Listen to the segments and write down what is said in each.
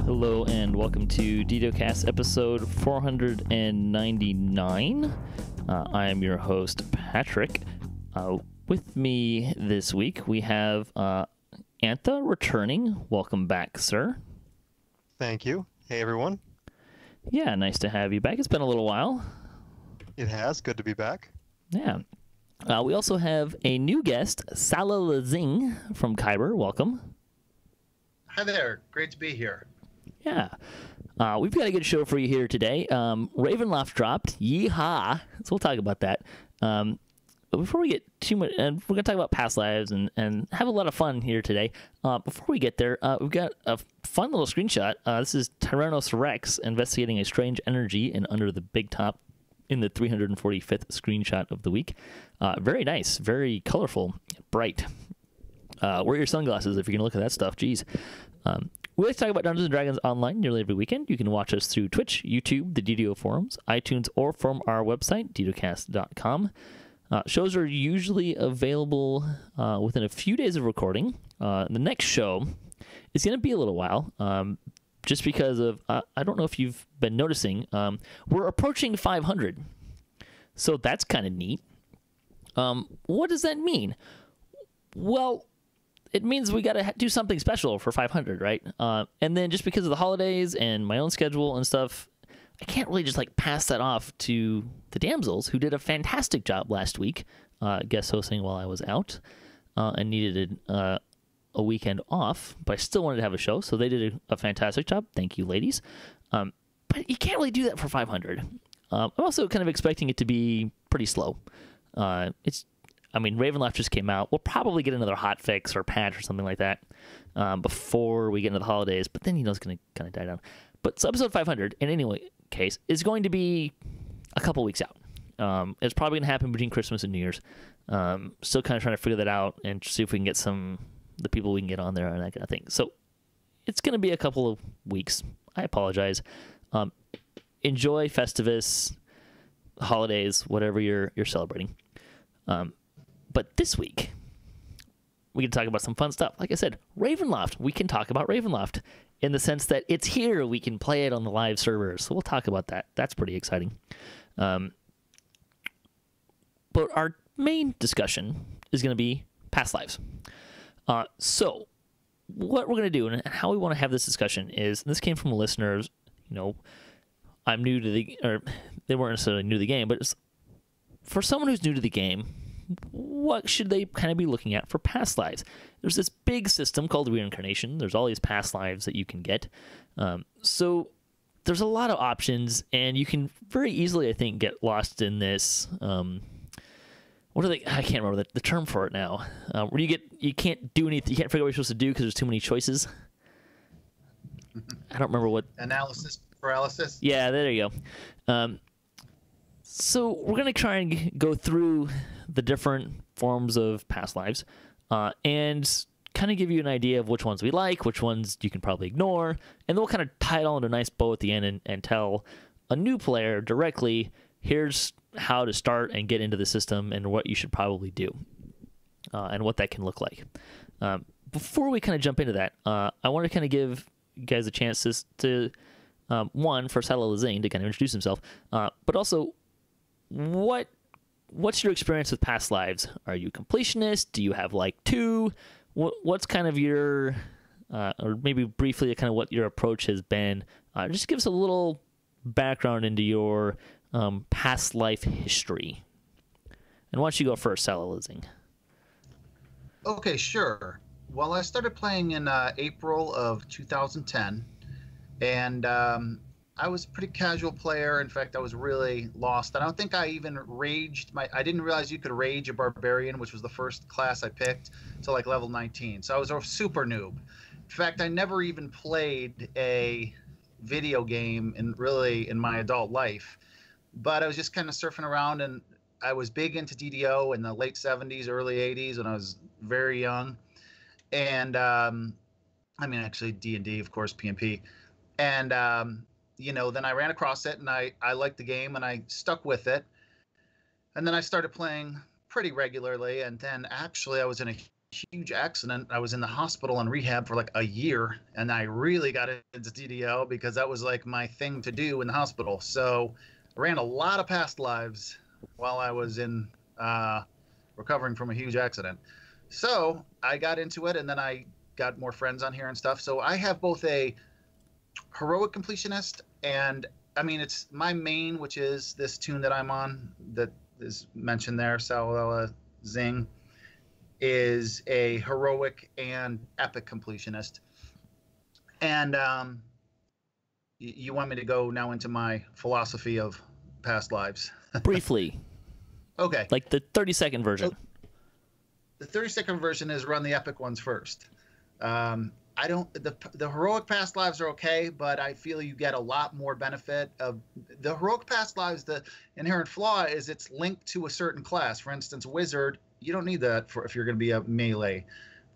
Hello and welcome to DDOCast episode 499. I am your host, Patrick. With me this week, we have Antha returning. Welcome back, sir. Thank you. Hey, everyone. Yeah, nice to have you back. It's been a little while. It has. Good to be back. Yeah. We also have a new guest, Salah Lazing from Kyber. Welcome. Hi there. Great to be here. Yeah. We've got a good show for you here today. Ravenloft dropped. Yeehaw. So we'll talk about that. But before we get too much, and we're going to talk about past lives and have a lot of fun here today. Before we get there, we've got a fun little screenshot. This is Tyrannos Rex investigating a strange energy in Under the Big Top in the 345th screenshot of the week. Very nice, very colorful, bright. Wear your sunglasses if you're going to look at that stuff. Jeez. We like to talk about Dungeons & Dragons online nearly every weekend. You can watch us through Twitch, YouTube, the DDO forums, iTunes, or from our website, DDOCast.com. Shows are usually available within a few days of recording. The next show is going to be a little while, just because of, I don't know if you've been noticing, we're approaching 500. So that's kind of neat. What does that mean? Well, it means we got to do something special for 500, right? And then just because of the holidays and my own schedule and stuff, I can't really just like pass that off to the Damsels, who did a fantastic job last week, guest hosting while I was out, and needed a weekend off, but I still wanted to have a show, so they did a fantastic job. Thank you, ladies. But you can't really do that for 500. I'm also kind of expecting it to be pretty slow. Ravenloft just came out. We'll probably get another hot fix or patch or something like that before we get into the holidays, but then, it's going to kind of die down. But so episode 500, in any case, is going to be a couple weeks out. It's probably going to happen between Christmas and New Year's. Still kind of trying to figure that out and see if we can get the people we can get on there and that kind of thing. So it's going to be a couple of weeks. I apologize. Enjoy Festivus, holidays, whatever you're celebrating. But this week, we can talk about some fun stuff. Like I said, Ravenloft. We can talk about Ravenloft in the sense that it's here. We can play it on the live servers. So we'll talk about that. That's pretty exciting. But our main discussion is going to be past lives. So what we're going to do and how we want to have this discussion is, and this came from listeners, I'm new to or they weren't necessarily new to the game, but it's, for someone who's new to the game, what should they kind of be looking at for past lives? There's this big system called reincarnation. There's all these past lives that you can get. So there's a lot of options, and you can very easily, I think, get lost in this. What are they? I can't remember the term for it now. Where you can't do anything. You can't figure out what you're supposed to do because there's too many choices. I don't remember what. Analysis paralysis. Yeah, there you go. So we're going to try and go through the different forms of past lives and kind of give you an idea of which ones we like, which ones you can probably ignore, and then we'll kind of tie it all into a nice bow at the end and tell a new player directly, here's how to start and get into the system and what you should probably do and what that can look like. Before we kind of jump into that, I want to kind of give you guys a chance to one, for Salah Lazing to kind of introduce himself, but also what's your experience with past lives? Are you a completionist? Do you have like two? What's kind of your, or maybe briefly kind of what your approach has been? Just give us a little background into your past life history. And why don't you go first, Salah Lazing? Okay, sure. Well, I started playing in April of 2010, and I was a pretty casual player. In fact, I was really lost. I don't think I even raged. I didn't realize you could rage a barbarian, which was the first class I picked, till like level 19. So I was a super noob. In fact, I never even played a video game in my adult life. But I was just kind of surfing around, and I was big into DDO in the late 70s, early 80s when I was very young. And actually D&D, of course, PMP. And then I ran across it, and I liked the game, and I stuck with it. And then I started playing pretty regularly, and then actually I was in a huge accident. I was in the hospital and rehab for like a year, and I really got into DDO because that was like my thing to do in the hospital. So I ran a lot of past lives while I was in recovering from a huge accident. So I got into it, and then I got more friends on here and stuff. So I have both a heroic completionist and I mean it's my main, which is this tune that I'm on that is mentioned there, Salala Zing, is a heroic and epic completionist. And you want me to go now into my philosophy of past lives? Briefly. Okay. Like the 30-second version. So the 30-second version is run the epic ones first. I don't. The heroic past lives are okay, but I feel you get a lot more benefit of the heroic past lives. The inherent flaw is it's linked to a certain class. For instance, wizard, you don't need that for if you're going to be a melee,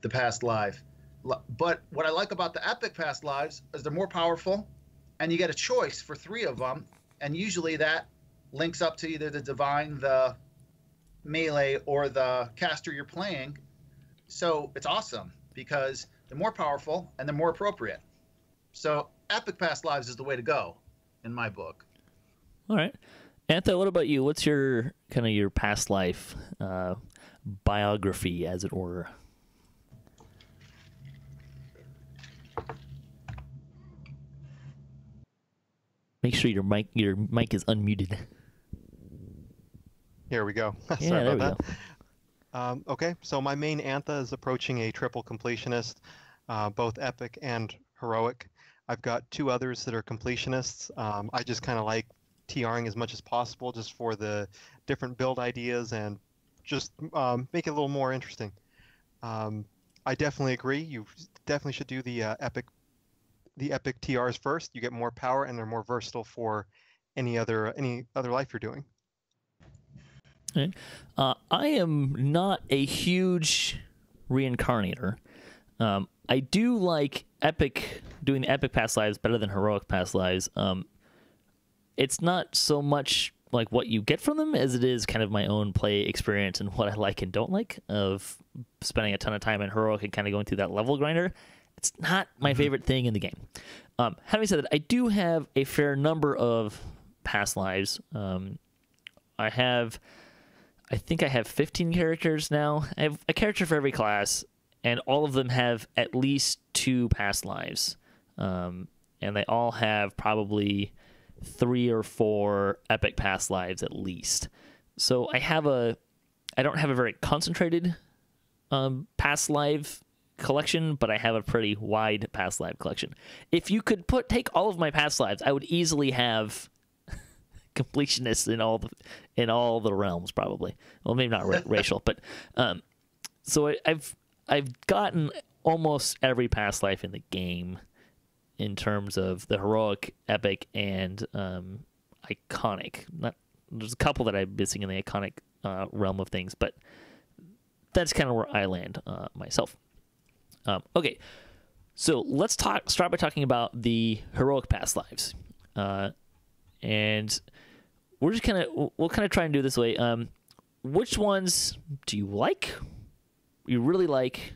the past life. But what I like about the epic past lives is they're more powerful, and you get a choice for 3 of them, and usually that links up to either the divine, the melee, or the caster you're playing. So it's awesome because they're more powerful and they're more appropriate. So epic past lives is the way to go in my book. All right. Antha, what about you? What's your kind of your past life biography, as it were? Make sure your mic is unmuted. Here we go. Yeah, Sorry there about we that. Okay, so my main Antha is approaching a triple completionist, both epic and heroic. I've got 2 others that are completionists. I just kind of like TRing as much as possible just for the different build ideas and just make it a little more interesting. I definitely agree. You definitely should do the epic TRs first. You get more power and they're more versatile for any other life you're doing. Right. I am not a huge reincarnator. I do like doing the epic past lives better than heroic past lives. It's not so much like what you get from them as it is kind of my own play experience and what I like and don't like of spending a ton of time in heroic and kind of going through that level grinder. It's not my favorite thing in the game. Having said that, I do have a fair number of past lives. I think I have 15 characters now. I have a character for every class, and all of them have at least 2 past lives. And they all have probably 3 or 4 epic past lives at least. So I don't have a very concentrated past life collection, but I have a pretty wide past life collection. If you could take all of my past lives, I would easily have completionists in all the realms, probably. Well, maybe not racial, but so I've gotten almost every past life in the game in terms of the heroic, epic, and iconic. There's a couple that I'm missing in the iconic realm of things, but that's kind of where I land myself. Okay, so let's start by talking about the heroic past lives, and we'll kind of try and do it this way. Which ones do you like? You really like?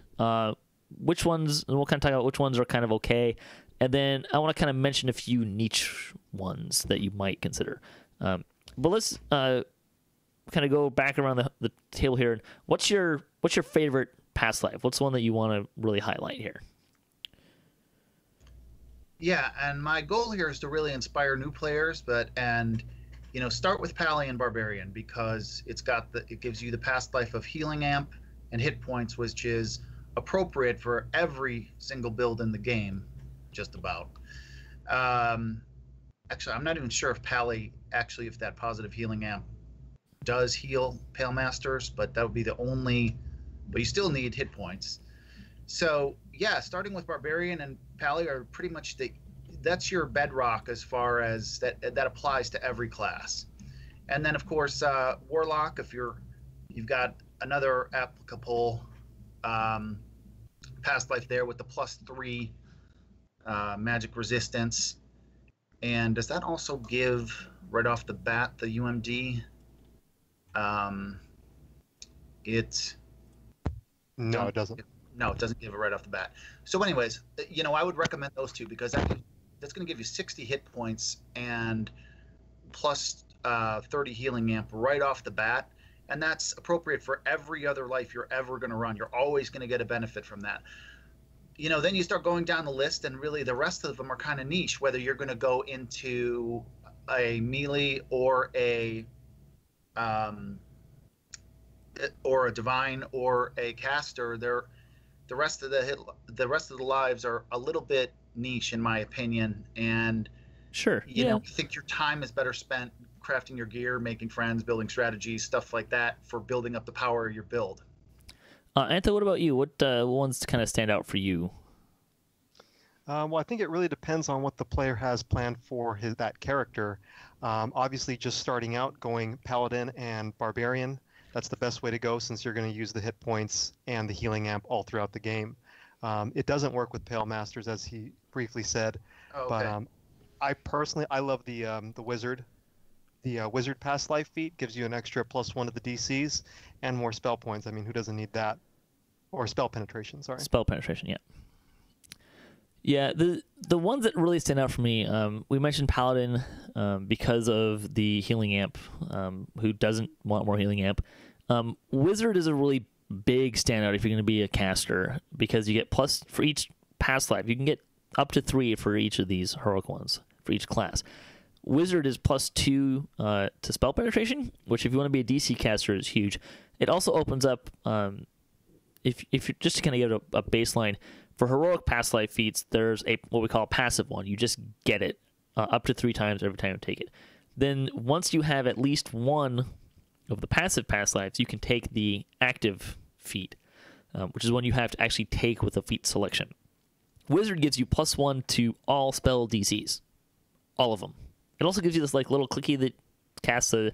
Which ones? And we'll kind of talk about which ones are kind of okay, and then I want to kind of mention a few niche ones that you might consider. But let's kind of go back around the table here. What's your favorite past life? What's the one that you want to really highlight here? Yeah, and my goal here is to really inspire new players, start with Pally and Barbarian because it gives you the past life of healing amp and hit points, which is appropriate for every single build in the game, just about. Actually, I'm not even sure if Pally if that positive healing amp does heal Pale Masters, but that would be the only. But you still need hit points. So yeah, starting with Barbarian and Pally are pretty much that's your bedrock as far as that applies to every class. And then of course Warlock, if you've got another applicable past life there with the +3 magic resistance. And does that also give right off the bat the UMD? No, it doesn't. No, it doesn't give it right off the bat. So, anyways, I would recommend those two because that's going to give you 60 hit points and plus 30 healing amp right off the bat, and that's appropriate for every other life you're ever going to run. You're always going to get a benefit from that. Then you start going down the list, and really the rest of them are kind of niche, whether you're going to go into a melee or a divine or a caster. The rest of the lives are a little bit niche in my opinion, and Sure. I think your time is better spent crafting your gear, making friends, building strategies, stuff like that for building up the power of your build. Anta, what about you? What ones kind of stand out for you? Well, I think it really depends on what the player has planned for that character. Obviously, just starting out, going Paladin and Barbarian, that's the best way to go since you're going to use the hit points and the healing amp all throughout the game. It doesn't work with Pale Masters, as he briefly said, but I love the Wizard. The Wizard Past Life feat gives you an extra +1 to the DCs and more spell points. I mean, who doesn't need that? Or spell penetration, sorry. Spell penetration, yeah. Yeah, the ones that really stand out for me, we mentioned Paladin because of the healing amp. Who doesn't want more healing amp? Wizard is a really big standout if you're going to be a caster because you get plus for each past life. You can get up to 3 for each of these heroic ones for each class. Wizard is +2 to spell penetration, which if you want to be a DC caster is huge. It also opens up, if you're just to kind of get a baseline, for heroic past life feats, there's what we call a passive one. You just get it up to 3 times every time you take it. Then once you have at least one of the passive past lives, you can take the active feat, which is one you have to actually take with a feat selection. Wizard gives you +1 to all spell DCs, all of them. It also gives you this little clicky that casts a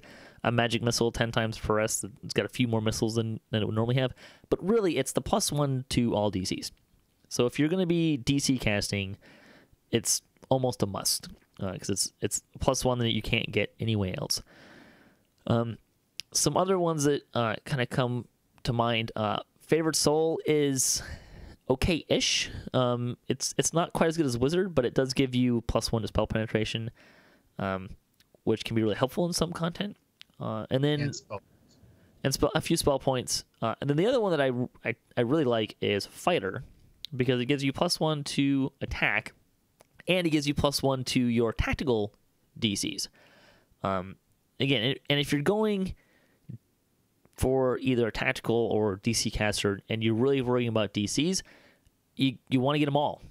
magic missile 10 times per rest. It's got a few more missiles than it would normally have, but really it's the +1 to all DCs. So if you're going to be DC casting, it's almost a must because it's +1 that you can't get anywhere else. Some other ones that kind of come to mind. Favorite Soul is okay-ish. It's not quite as good as Wizard, but it does give you +1 to spell penetration, which can be really helpful in some content. And then a few spell points. And then the other one that I really like is Fighter, because it gives you +1 to attack, and it gives you +1 to your tactical DCs. Again, and if you're going for either a tactical or DC caster, and you're really worrying about DCs, you want to get them all.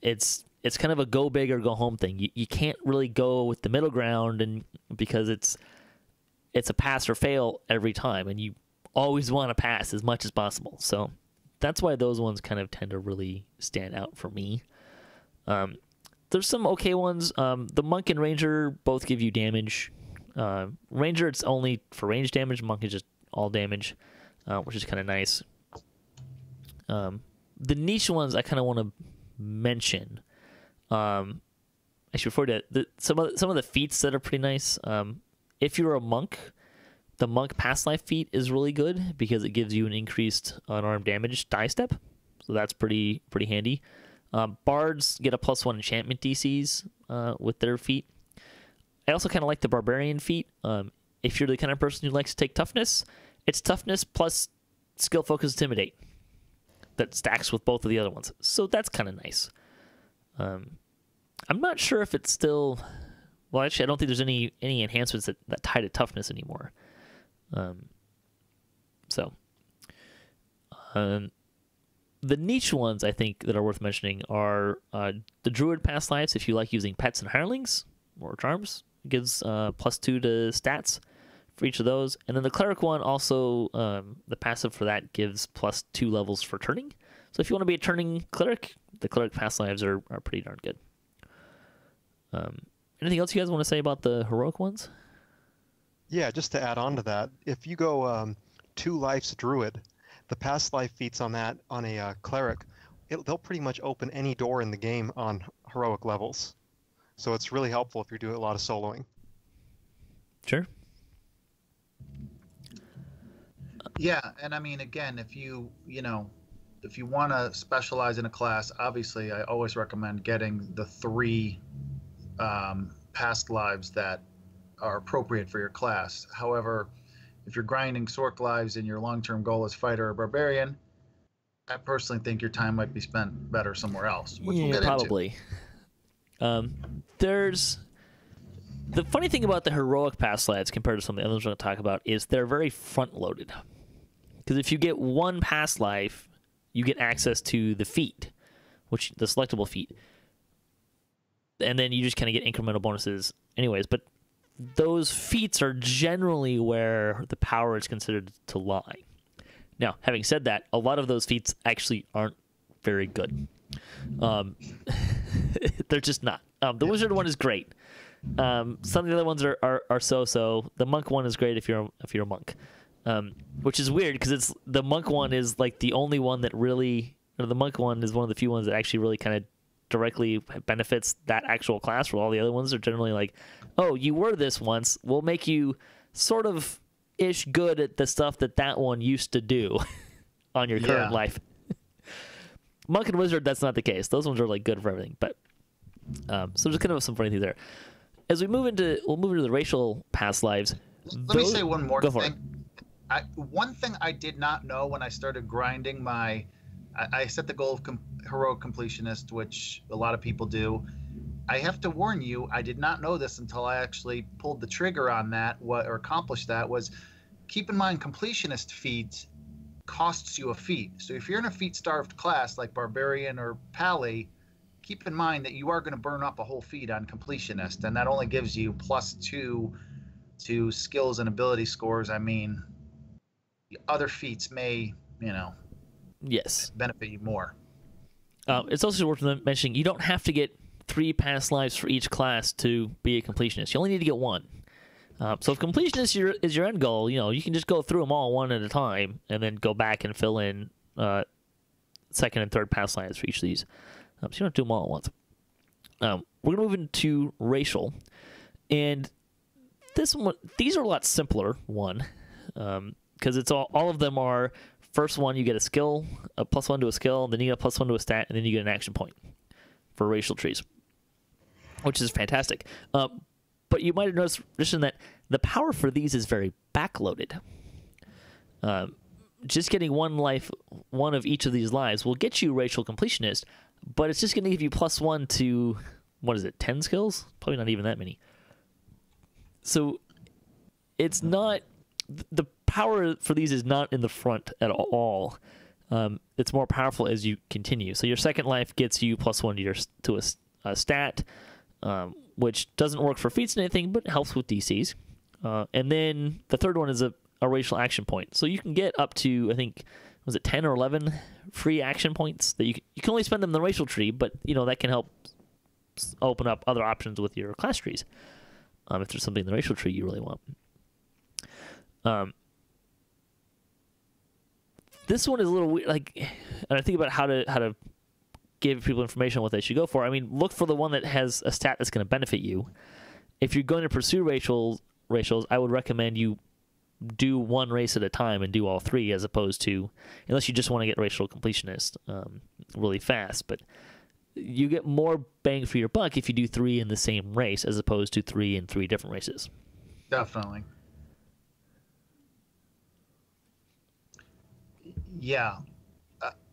It's kind of a go big or go home thing. You can't really go with the middle ground, and because it's a pass or fail every time, and you always want to pass as much as possible. So that's why those ones kind of tend to really stand out for me. There's some okay ones. The Monk and Ranger both give you damage. Ranger, it's only for range damage. Monk is just all damage, which is kind of nice. The niche ones I kind of want to mention. Actually, before that, some of the feats that are pretty nice. If you're a monk, the Monk Past Life feat is really good because it gives you an increased unarmed damage die step, so that's pretty handy. Bards get a +1 enchantment DCs with their feat. I also kind of like the Barbarian feat. If you're the kind of person who likes to take toughness, it's toughness plus skill focus intimidate that stacks with both of the other ones, so that's kind of nice. I'm not sure if it's still... Well, actually, I don't think there's any enhancements that tie to toughness anymore. The niche ones I think that are worth mentioning are the Druid Past Lives. If you like using pets and hirelings or charms, it gives +2 to stats for each of those. And then the Cleric one also, the passive for that gives +2 levels for turning. So if you want to be a turning Cleric, the Cleric Past Lives are pretty darn good. Anything else you guys want to say about the heroic ones? Yeah, just to add on to that, if you go 2 lives Druid, the past life feats on a Cleric, they'll pretty much open any door in the game on heroic levels. So it's really helpful if you're doing a lot of soloing. Sure. Yeah, and I mean, again, if if you want to specialize in a class, obviously, I always recommend getting the three past lives that are appropriate for your class. However, if you're grinding Sork lives and your long-term goal is fighter or barbarian, I personally think your time might be spent better somewhere else, which we'll Yeah, get probably. There's the funny thing about the heroic past lives compared to some of the others we're going to talk about is they're very front-loaded. Because if you get one past life, you get access to the feat, which the selectable feat, and then you just kind of get incremental bonuses anyways. But those feats are generally where the power is considered to lie. Now, having said that, a lot of those feats actually aren't very good. They're just not. The wizard one is great. Some of the other ones are so-so. The monk one is great if you're a monk, which is weird because it's the monk one is like the only one that really, or the monk one is one of the few ones that actually really kind of directly benefits that actual class. Where all the other ones are generally like, oh, you were this once, we'll make you sort of ish good at the stuff that one used to do on your current life. Monk and wizard, that's not the case. Those ones are like good for everything. But so there's kind of some funny things there. As we'll move into the racial past lives. Let me say one more thing. It. One thing I did not know when I started grinding I set the goal of heroic completionist, which a lot of people do. I have to warn you, I did not know this until I actually pulled the trigger on that, or accomplished that, was keep in mind completionist feat costs you a feat. So if you're in a feat-starved class like Barbarian or Pally, keep in mind that you are going to burn up a whole feat on completionist, and that only gives you +2 to skills and ability scores. I mean, other feats may, yes, benefit you more. It's also worth mentioning you don't have to get 3 past lives for each class to be a completionist. You only need to get 1. So if completionist is your end goal, you can just go through them all one at a time and then go back and fill in second and third past lives for each of these. So you don't have to do them all at once. We're going to move into racial. And these are a lot simpler, because it's all of them are, first one, you get a skill, a +1 to a skill, then you get a +1 to a stat, and then you get an action point for racial trees, which is fantastic. But you might have noticed that the power for these is very backloaded. Just getting one of each of these lives will get you racial completionist, but it's just going to give you +1 to, 10 skills? Probably not even that many. So it's not, the power for these is not in the front at all. It's more powerful as you continue. So your second life gets you +1 to a stat, which doesn't work for feats and anything, but helps with DCs. And then the third one is a racial action point. So you can get up to, I think, 10 or 11 free action points that you can only spend them in the racial tree, but that can help open up other options with your class trees. If there's something in the racial tree you really want. This one is a little weird, and I think about how to give people information on what they should go for. I mean, look for the one that has a stat that's going to benefit you. If you're going to pursue racials, I would recommend you do one race at a time and do all 3, as opposed to, unless you just want to get racial completionist really fast. But you get more bang for your buck if you do 3 in the same race, as opposed to 3 in 3 different races. Definitely. Yeah.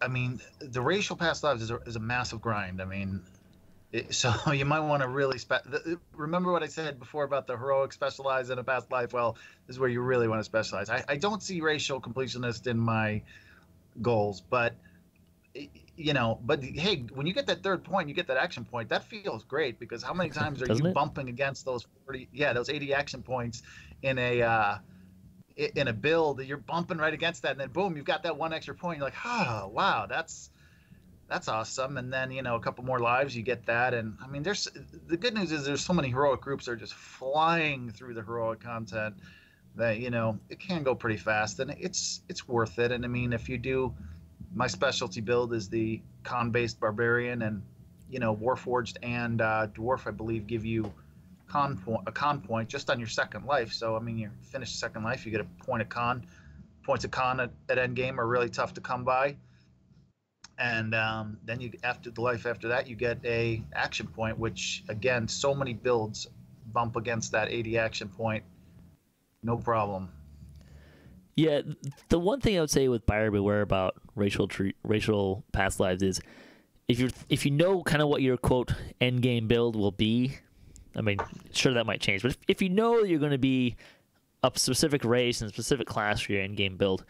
I mean, the racial past lives is a massive grind. I mean, so you might want to really remember what I said before about the heroic specialize in a past life. Well, this is where you really want to specialize. I don't see racial completionist in my goals, but hey, when you get that third point, you get that action point. That feels great, because how many times are you bumping against those 80 action points in a build that you're bumping right against that, and then boom, you've got that one extra point. You're like, oh wow, that's awesome. And then a couple more lives, you get that. And I mean, the good news is there's so many heroic groups that are just flying through the heroic content that it can go pretty fast, and it's worth it. And I mean, if you do, my specialty build is the con-based barbarian, and Warforged and dwarf, I believe, give you a con point just on your second life. So I mean, you finish the second life, you get a point of con points of con at endgame are really tough to come by. And then you after that you get a action point, which again so many builds bump against that 80 action point, no problem. Yeah, the one thing I would say with buyer beware about racial past lives is if you know kind of what your quote end game build will be. I mean, sure that might change, but if you know you're going to be a specific race and specific class for your end game build,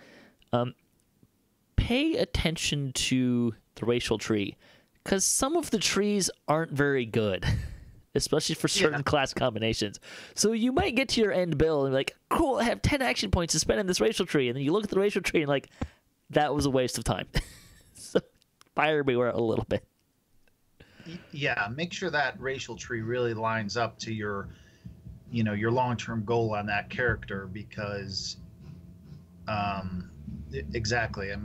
pay attention to the racial tree, because some of the trees aren't very good, especially for certain class combinations. So you might get to your end build and be like, cool, I have 10 action points to spend in this racial tree, and then you look at the racial tree and like, that was a waste of time. So buyer beware a little bit. Yeah, make sure that racial tree really lines up to your long-term goal on that character, because exactly. I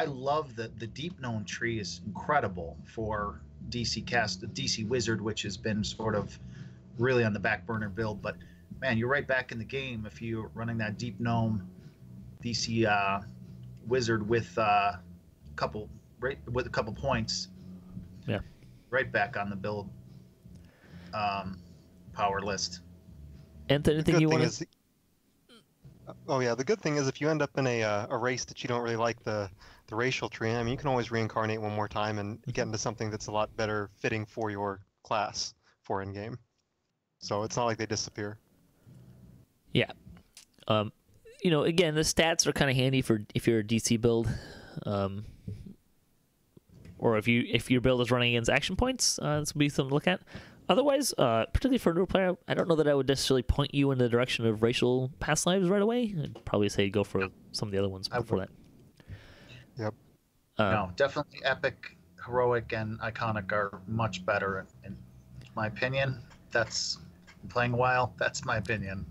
love the deep gnome tree is incredible for DC Wizard, which has been sort of really on the back burner build. But man, you're right back in the game if you're running that deep gnome DC Wizard with a couple points. Yeah, right back on the build power list. Anthony, anything you want to? Oh yeah, the good thing is if you end up in a race that you don't really like the racial tree, I mean, you can always reincarnate one more time and get into something that's a lot better fitting for your class for in game. So it's not like they disappear. Yeah. Again, the stats are kind of handy for if you're a DC build, or if your build is running against action points. This will be something to look at. Otherwise, particularly for a new player, I don't know that I would necessarily point you in the direction of racial past lives right away. I'd probably say go for some of the other ones before that. Yep. No, definitely epic, heroic, and iconic are much better in my opinion. That's playing a while. That's my opinion.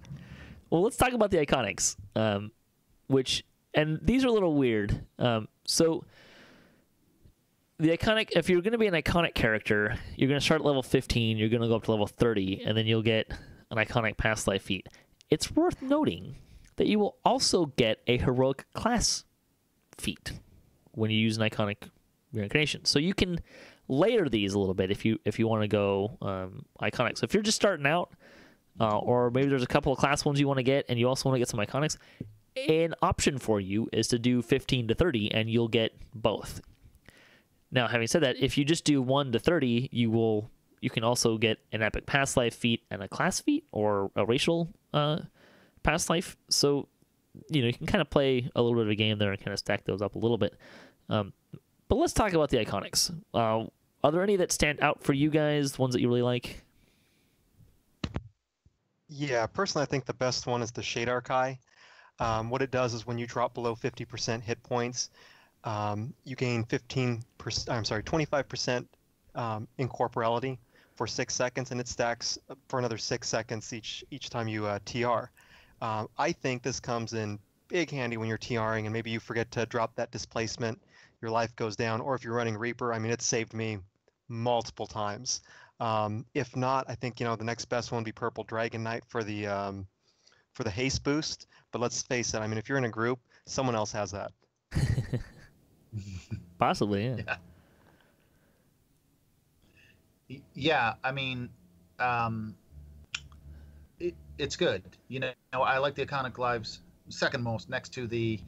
Well, let's talk about the iconics, and these are a little weird. So the iconic, if you're going to be an iconic character, you're going to start at level 15, you're going to go up to level 30, and then you'll get an iconic past life feat. It's worth noting that you will also get a heroic class feat when you use an iconic reincarnation. So you can layer these a little bit if you want to go iconic. So if you're just starting out, or maybe there's a couple of class ones you want to get, and you also want to get some iconics, an option for you is to do 15 to 30, and you'll get both. Now, having said that, if you just do 1 to 30, you can also get an epic past life feat and a class feat, or a racial past life. So, you can kind of play a little bit of a game there and kind of stack those up a little bit. But let's talk about the iconics. Are there any that stand out for you guys, ones that you really like? Yeah, personally, I think the best one is the Shade Archive. What it does is when you drop below 50% hit points, you gain 25% incorporeality for 6 seconds, and it stacks for another 6 seconds each time you TR. I think this comes in big handy when you're TRing and maybe you forget to drop that displacement, your life goes down, or if you're running Reaper, I mean, it saved me multiple times. If not, I think the next best one would be Purple Dragon Knight for the haste boost. But let's face it, I mean, if you're in a group, someone else has that. Possibly, yeah. Yeah, I mean, it's good. I like the iconic lives second most, next to the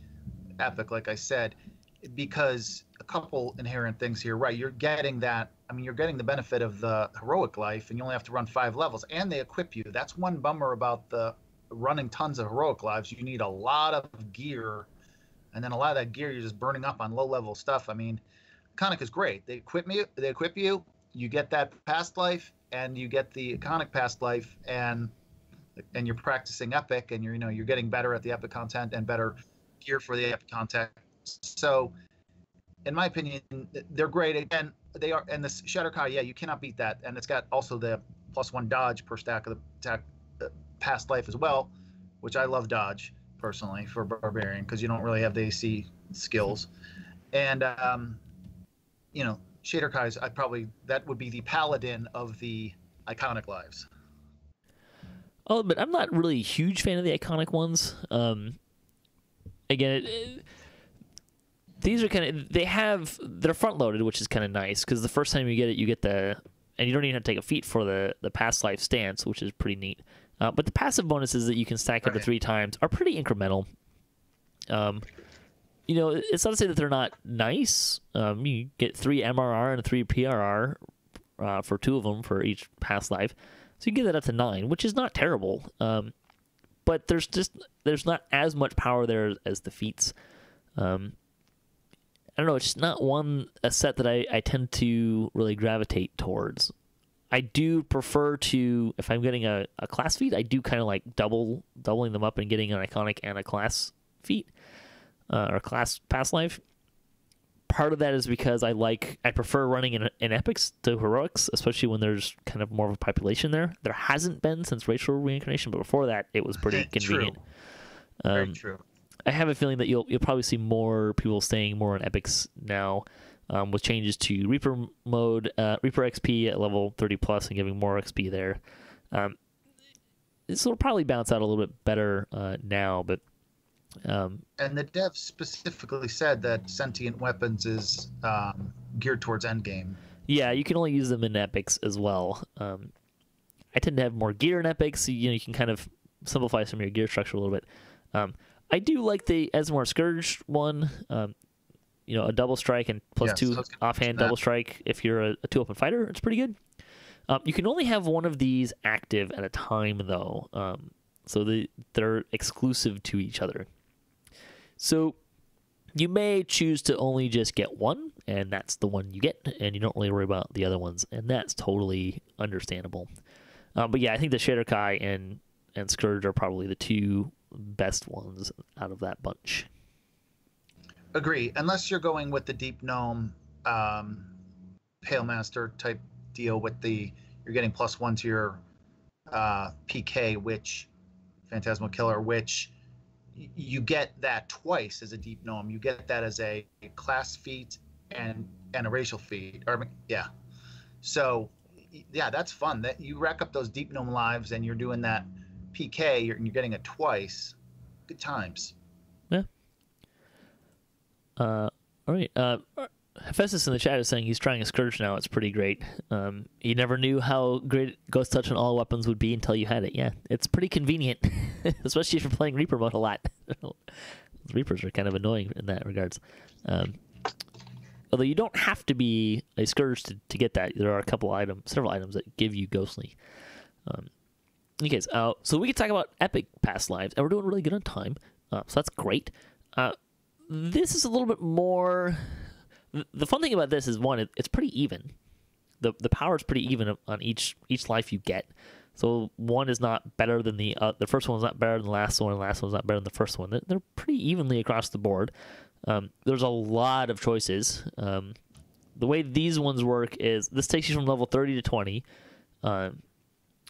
epic, like I said, because a couple inherent things here. Right, you're getting that. I mean, you're getting the benefit of the heroic life, and you only have to run 5 levels, and they equip you. That's one bummer about the running tons of heroic lives. You need a lot of gear, and then a lot of that gear you're just burning up on low-level stuff. I mean, iconic is great. They equip you. You get that past life, and you get the iconic past life, and you're practicing epic, and you're getting better at the epic content and better gear for the epic content. So, in my opinion, they're great. Again, they are, and the Shatterkai, yeah, you cannot beat that, and it's got also the +1 dodge per stack of the attack past life as well, which I love dodge personally for Barbarian because you don't really have the AC skills. And Shader Kai's, that would be the paladin of the iconic lives. I'll admit, I'm not really a huge fan of the iconic ones. Again, these are they're front loaded, which is kind of nice because the first time you get it, and you don't even have to take a feat for the past life stance, which is pretty neat. But the passive bonuses that you can stack up to 3 times are pretty incremental. It's not to say that they're not nice. You get 3 MRR and 3 PRR for 2 of them for each past life, so you can get that up to 9, which is not terrible. But there's not as much power there as the feats. I don't know. It's just not a set that I tend to really gravitate towards. I do prefer to, if I'm getting a class feat, I do kind of like doubling them up and getting an iconic and a class feat or class past life. Part of that is because I prefer running in epics to heroics, especially when there's kind of more of a population there. There hasn't been since racial reincarnation, but before that, it was pretty convenient. Very true. I have a feeling that you'll probably see more people staying more in epics now, with changes to Reaper mode, Reaper XP at level 30 plus, and giving more XP there. This will probably bounce out a little bit better now, but. And the devs specifically said that sentient weapons is geared towards endgame. Yeah, you can only use them in epics as well. I tend to have more gear in epics, so you can kind of simplify some of your gear structure a little bit. I do like the Asmore Scourge one. A double strike and plus 2 offhand double strike if you're a 2-open fighter. It's pretty good. You can only have one of these active at a time, though. So they're exclusive to each other. So you may choose to only just get one, and that's the one you get, and you don't really worry about the other ones, and that's totally understandable. But yeah, I think the Shader Kai and Scourge are probably the 2 best ones out of that bunch. Agree. Unless you're going with the Deep Gnome Pale Master type deal with you're getting +1 to your PK, which Phantasmal Killer, which you get that twice as a Deep Gnome. You get that as a class feat and a racial feat. So yeah, that's fun. That you rack up those Deep Gnome lives and you're doing that PK. You're getting it twice. Good times. Yeah. All right. Hephaestus in the chat is saying he's trying a Scourge now. It's pretty great. He never knew how great Ghost Touch on all weapons would be until you had it. Yeah, it's pretty convenient, especially if you're playing Reaper mode a lot. Reapers are kind of annoying in that regards. Although you don't have to be a Scourge to get that. There are several items that give you Ghostly. Okay, so we can talk about epic past lives, and we're doing really good on time, so that's great. This is a little bit more. The fun thing about this is, one, it's pretty even. The power is pretty even on each life you get. So one is not better than the first one's not better than the last one, and the last one's not better than the first one. They're pretty evenly across the board. There's a lot of choices. The way these ones work is this takes you from level 30 to 20.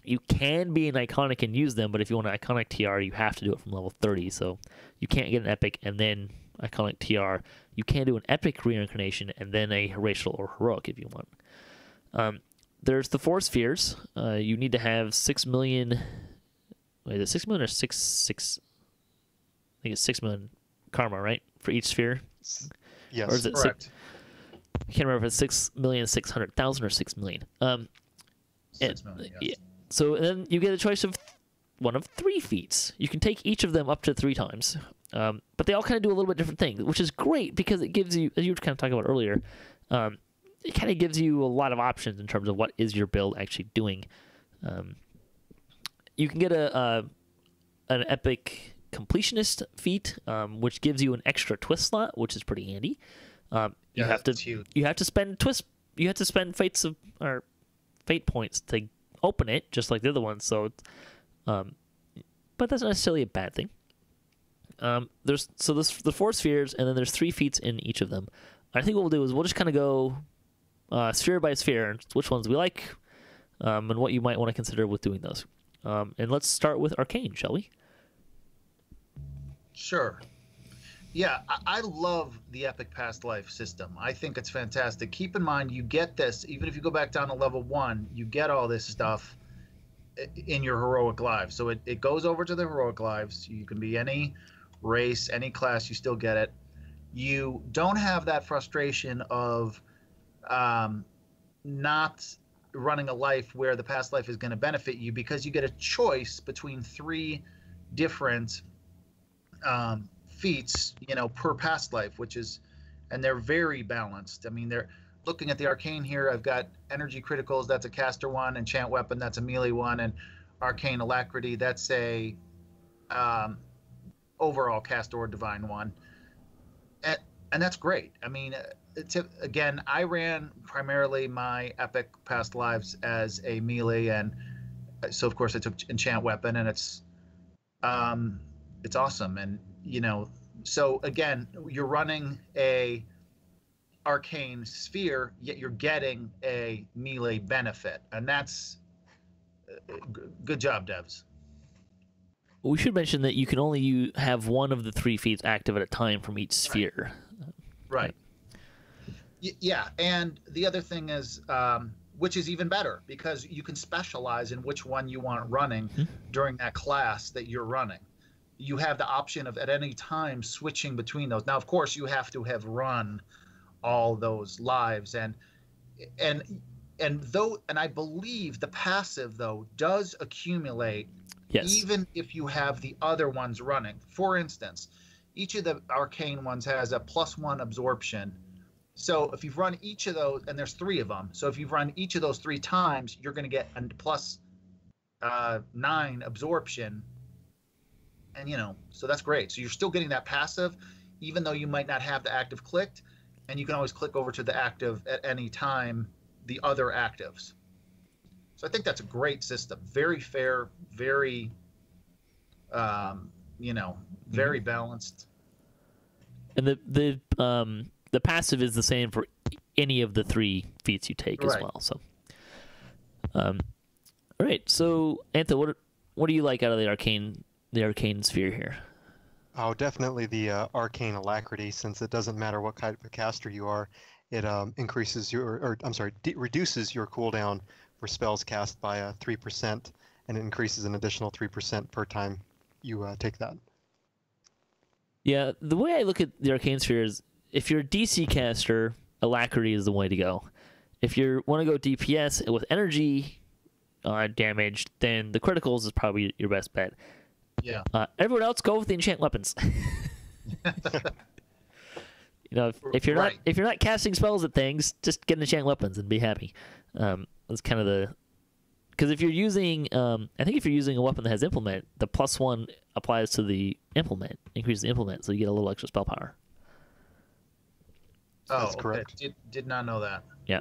You can be an iconic and use them, but if you want an iconic TR, you have to do it from level 30. So you can't get an epic and then iconic TR. You can do an epic reincarnation and then a racial or heroic if you want. There's the 4 spheres. You need to have 6 million. Wait, is it 6 million or 6? I think it's 6 million karma, right, for each sphere. Yes, or is it correct. I can't remember if it's 6,600,000 or 6 million. 6 million. Yes. Yeah. So then you get a choice of one of 3 feats. You can take each of them up to 3 times. But they all kind of do a little bit different things, which is great because it gives you, as you were kind of talking about earlier, it kind of gives you a lot of options in terms of what is your build actually doing. You can get an epic completionist feat, which gives you an extra twist slot, which is pretty handy. You have to spend fate points to open it, just like the other ones. So, but that's not necessarily a bad thing. There's the 4 spheres, and then there's 3 feats in each of them. I think what we'll do is we'll just kind of go sphere by sphere, and which ones we like, and what you might want to consider with doing those. And let's start with Arcane, shall we? Sure. Yeah, I love the Epic Past Life system. I think it's fantastic. Keep in mind, you get this, even if you go back down to level 1, you get all this stuff. in your heroic lives. So it goes over to the heroic lives. You can be any race, any class, you still get it. You don't have that frustration of not running a life where the past life is going to benefit you, because you get a choice between 3 different feats, per past life, and they're very balanced. I mean, they're looking at the arcane here. I've got energy criticals, that's a caster one, enchant weapon, that's a melee one, and arcane alacrity, that's a overall caster or divine one. And that's great. I mean, again, I ran primarily my epic past lives as a melee, and so of course I took enchant weapon, and it's awesome. And so again, you're running a arcane sphere, yet you're getting a melee benefit, and that's good job, devs. We should mention that you can only have one of the 3 feats active at a time from each sphere. Right. Yeah, and the other thing is, which is even better, because you can specialize in which one you want running during that class that you're running. You have the option of at any time switching between those. Now, of course, you have to have run all those lives, and I believe the passive though does accumulate. Yes. Even if you have the other ones running. For instance, each of the arcane ones has a +1 absorption. So if you've run each of those, and there's 3 of them, so if you've run each of those 3 times, you're going to get a +9 absorption. And, so that's great. So you're still getting that passive, even though you might not have the active clicked, and you can always click over to the active at any time, the other actives. So I think that's a great system. Very fair, very, very balanced. And the passive is the same for any of the 3 feats you take as well. So, all right. So, Antha, what do you like out of the arcane sphere here? Oh, definitely the arcane alacrity, since it doesn't matter what kind of caster you are. It reduces your cooldown for spells cast by 3%, and it increases an additional 3% per time you take that. Yeah, the way I look at the arcane sphere is, if you're a DC caster, alacrity is the way to go. If you want to go DPS with energy damage, then the criticals is probably your best bet. Yeah. Everyone else, go with the enchant weapons. If you're not casting spells at things, just get enchant weapons and be happy. That's kind of because if you're using, I think if you're using a weapon that has implement, the +1 applies to the implement, increases the implement, so you get a little extra spell power. Oh, that's correct. Okay. Did not know that. Yeah.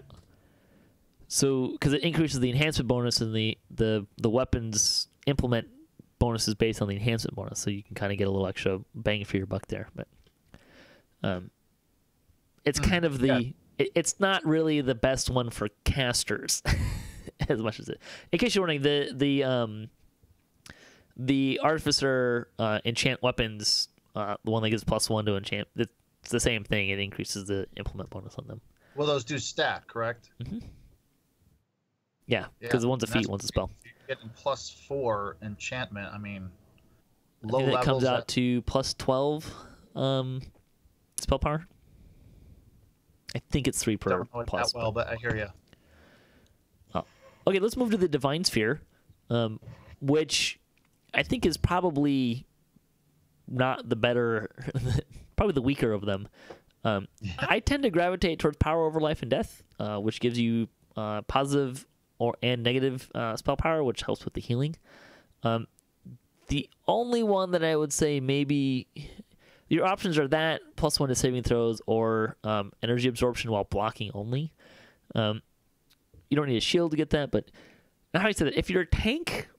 So, because it increases the enhancement bonus, and the weapons implement bonus is based on the enhancement bonus, so you can kind of get a little extra bang for your buck there. But it's kind of it's not really the best one for casters as much as it. In case you're wondering, the artificer enchant weapons, the one that gives +1 to enchant, it's the same thing. It increases the implement bonus on them. Well, those do stat, correct? Mm-hmm. Yeah, because one's a feat, one's a spell. You're getting +4 enchantment. I mean, low levels. It comes out to +12 spell power. I think it's 3 per don't know it that well, but I hear you. Oh. Okay, let's move to the divine sphere, which I think is probably not the better, probably the weaker of them. I tend to gravitate towards power over life and death, which gives you positive and negative spell power, which helps with the healing. The only one that I would say maybe your options are that +1 to saving throws, or energy absorption while blocking only. You don't need a shield to get that, but how I said that, if you're a tank,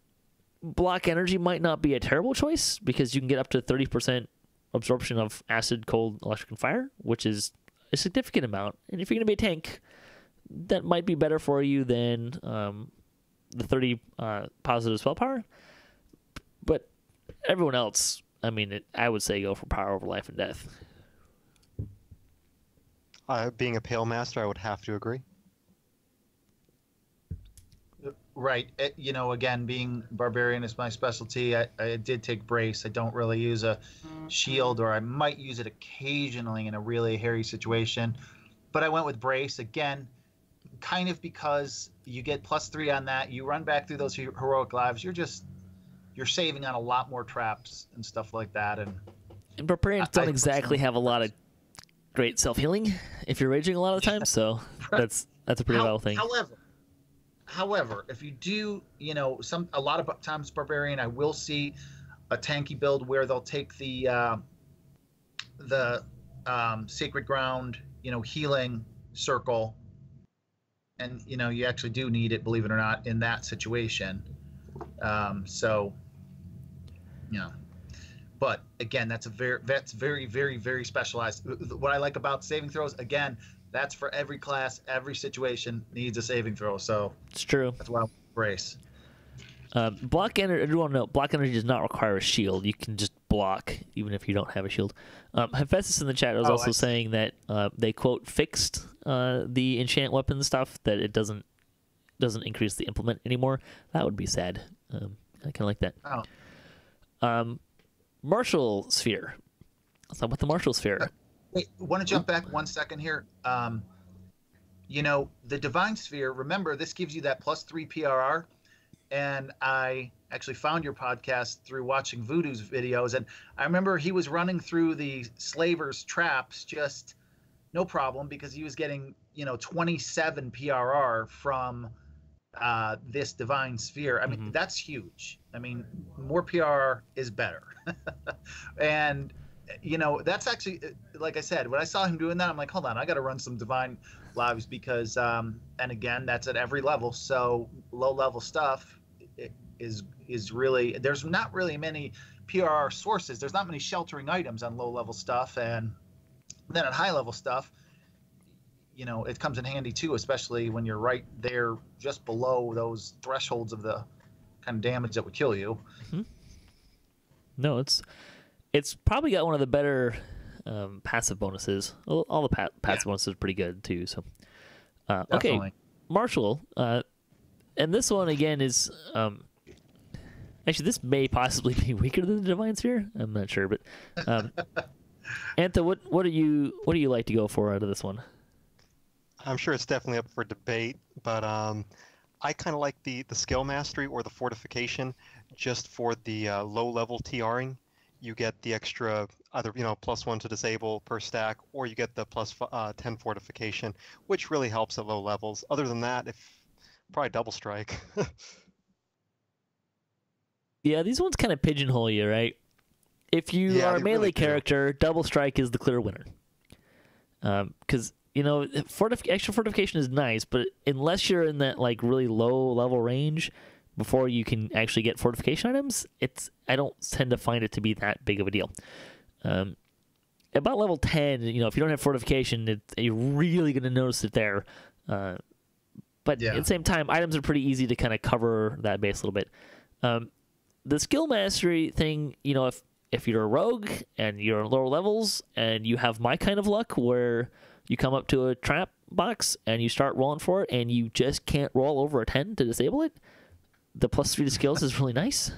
block energy might not be a terrible choice, because you can get up to 30% absorption of acid, cold, electric, and fire, which is a significant amount. And if you're going to be a tank, that might be better for you than the 30 positive spell power. But everyone else, I mean, I would say go for power over life and death. Being a Pale Master, I would have to agree. Right. Again, being barbarian is my specialty. I did take brace. I don't really use a shield, or I might use it occasionally in a really hairy situation. But I went with brace again, kind of because you get +3 on that. You run back through those heroic lives. You're saving on a lot more traps and stuff like that. And barbarians don't exactly have a lot of great self-healing if you're raging a lot of the time, so that's a pretty vital thing. However, if you do, a lot of times barbarian, I will see a tanky build where they'll take the sacred ground, healing circle, and you actually do need it, believe it or not, in that situation. But again, that's very, very, very specialized. What I like about saving throws, again, that's for every class, every situation needs a saving throw. So it's true. That's why I brace. Block energy. Everyone know block energy does not require a shield. You can just block even if you don't have a shield. Hephaestus in the chat was also saying that they quote fixed the enchant weapon stuff, that it doesn't increase the implement anymore. That would be sad. I kind of like that. Oh. Martial sphere. Let's talk about the martial sphere. Wait, want to jump back 1 second here? The divine sphere. Remember, this gives you that +3 PRR. And I actually found your podcast through watching Voodoo's videos, and I remember he was running through the slavers' traps just no problem, because he was getting 27 PRR from this divine sphere. I mean, that's huge. I mean, more PRR is better. And that's actually, like I said, when I saw him doing that, I'm like, hold on, I got to run some divine lives, because and again, that's at every level. So low level stuff is really, there's not really many PRR sources. There's not many sheltering items on low level stuff, and then at high level stuff, it comes in handy too, especially when you're right there just below those thresholds of the kind of damage that would kill you. No, it's probably got one of the better passive bonuses. All the passive bonuses are pretty good too. So okay, Martial, and this one again is actually, this may possibly be weaker than the Divine Sphere. I'm not sure, but Antha, what do you like to go for out of this one? I'm sure it's definitely up for debate, but I kind of like the skill mastery or the fortification, just for the low level TRing. You get the extra either +1 to disable per stack, or you get the +10 fortification, which really helps at low levels. Other than that, probably double strike. Yeah, these ones kind of pigeonhole you, right? If you are a melee really character, double strike is the clear winner. Because extra fortification is nice, but unless you're in that really low level range before you can actually get fortification items, I don't tend to find it to be that big of a deal. About level 10, if you don't have fortification, you're really going to notice it there. But at the same time, items are pretty easy to kind of cover that base a little bit. The skill mastery thing, if you're a rogue and you're lower levels and you have my kind of luck where you come up to a trap box and you start rolling for it and you just can't roll over a 10 to disable it, the +3 to skills is really nice.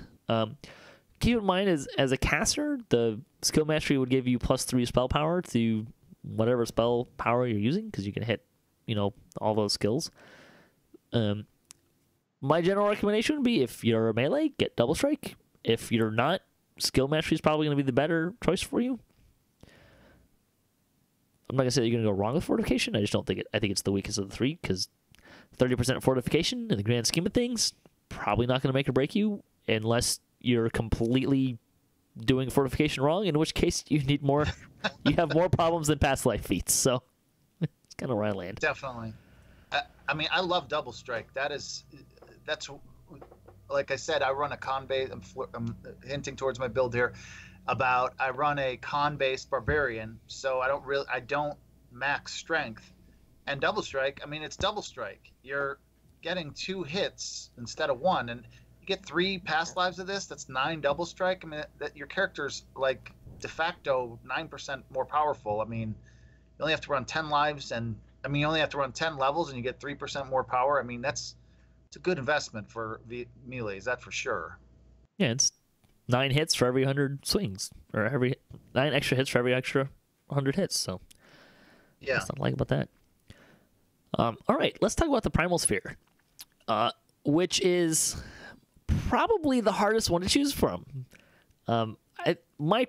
Keep in mind, as a caster, the skill mastery would give you +3 spell power to whatever spell power you're using, because you can hit, all those skills. My general recommendation would be, if you're a melee, get double strike. If you're not, skill mastery is probably going to be the better choice for you. I'm not going to say that you're going to go wrong with fortification. I just don't think it. I think it's the weakest of the three, because 30% fortification in the grand scheme of things, probably not going to make or break you unless you're completely doing fortification wrong, in which case you need more. You have more problems than past life feats. So it's kind of where I land. Definitely. I mean, I love double strike. That's like I said, I run a con base. I'm hinting towards my build here. I run a con-based barbarian, so I don't max strength. And double strike, I mean, it's double strike. You're getting 2 hits instead of 1, and you get 3 past lives of this. That's 9 double strike. I mean, that your character's de facto 9% more powerful. I mean, you only have to run 10 lives, and you only have to run 10 levels, and you get 3% more power. I mean, that's it's a good investment for melees, that for sure. Yeah, it's 9 hits for every 100 swings, or every 9 extra hits for every extra 100 hits. So Yeah. that's not like about that. All right, let's talk about the Primal Sphere, which is probably the hardest one to choose from. My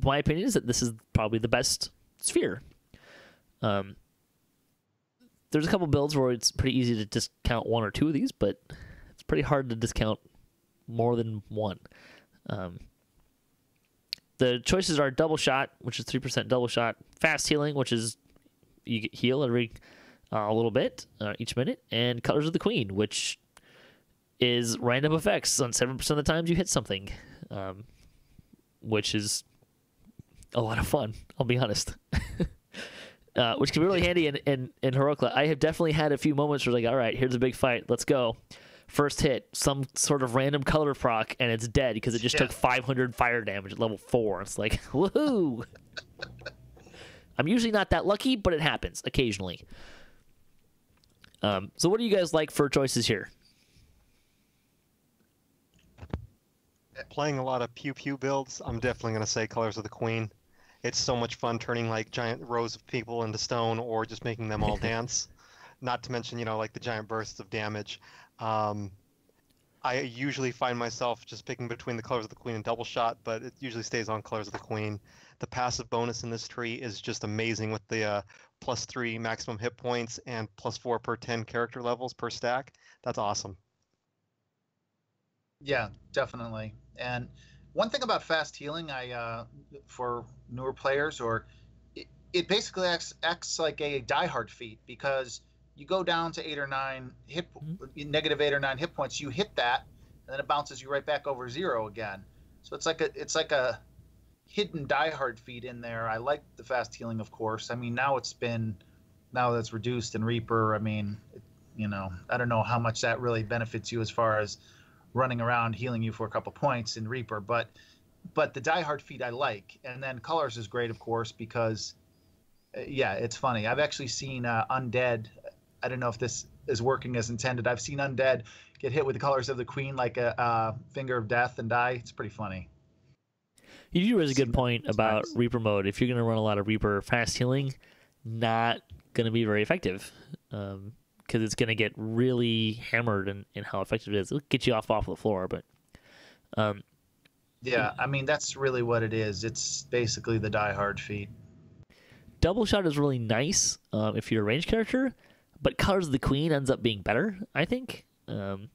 opinion is that this is probably the best sphere. There's a couple builds where it's pretty easy to discount 1 or 2 of these, but it's pretty hard to discount more than 1. The choices are Double Shot, which is 3% double shot, Fast Healing, which is you get heal every a little bit each minute, and Colors of the Queen, which is random effects on 7% of the times you hit something, which is a lot of fun, I'll be honest. Which can be really handy in Heroic. I have definitely had a few moments where like, all right, here's a big fight, let's go. First hit, some sort of random color proc, and it's dead because it just took 500 fire damage at level 4. It's like, woohoo! I'm usually not that lucky, but it happens occasionally. So what do you guys like for choices here? Playing a lot of pew-pew builds, I'm definitely going to say Colors of the Queen. It's so much fun turning like giant rows of people into stone or just making them all dance. Not to mention, like the giant bursts of damage. I usually find myself just picking between the Colors of the Queen and Double Shot, but it usually stays on Colors of the Queen. The passive bonus in this tree is just amazing with the +3 maximum hit points and +4 per 10 character levels per stack. That's awesome. Yeah, definitely. And one thing about Fast Healing, for newer players, it basically acts like a diehard feat, because you go down to 8 or 9 negative 8 or 9 hit points, you hit that, and then it bounces you right back over 0 again. So it's like a hidden diehard feat in there. I like the Fast Healing, of course. I mean, now that's reduced in Reaper. I mean, I don't know how much that really benefits you as far as running around healing you for a couple points in Reaper, but the diehard feat I like. And then Colors is great, of course, because it's funny. I've actually seen Undead. I don't know if this is working as intended. I've seen Undead get hit with the Colors of the Queen like a finger of death and die. It's pretty funny. You do raise a good point about Reaper mode. If you're going to run a lot of Reaper, Fast Healing, not going to be very effective. Because it's going to get really hammered in how effective it is. It'll get you off the floor, but... yeah, I mean, that's really what it is. It's basically the diehard feat. Double Shot is really nice if you're a ranged character, but Colors of the Queen ends up being better, I think.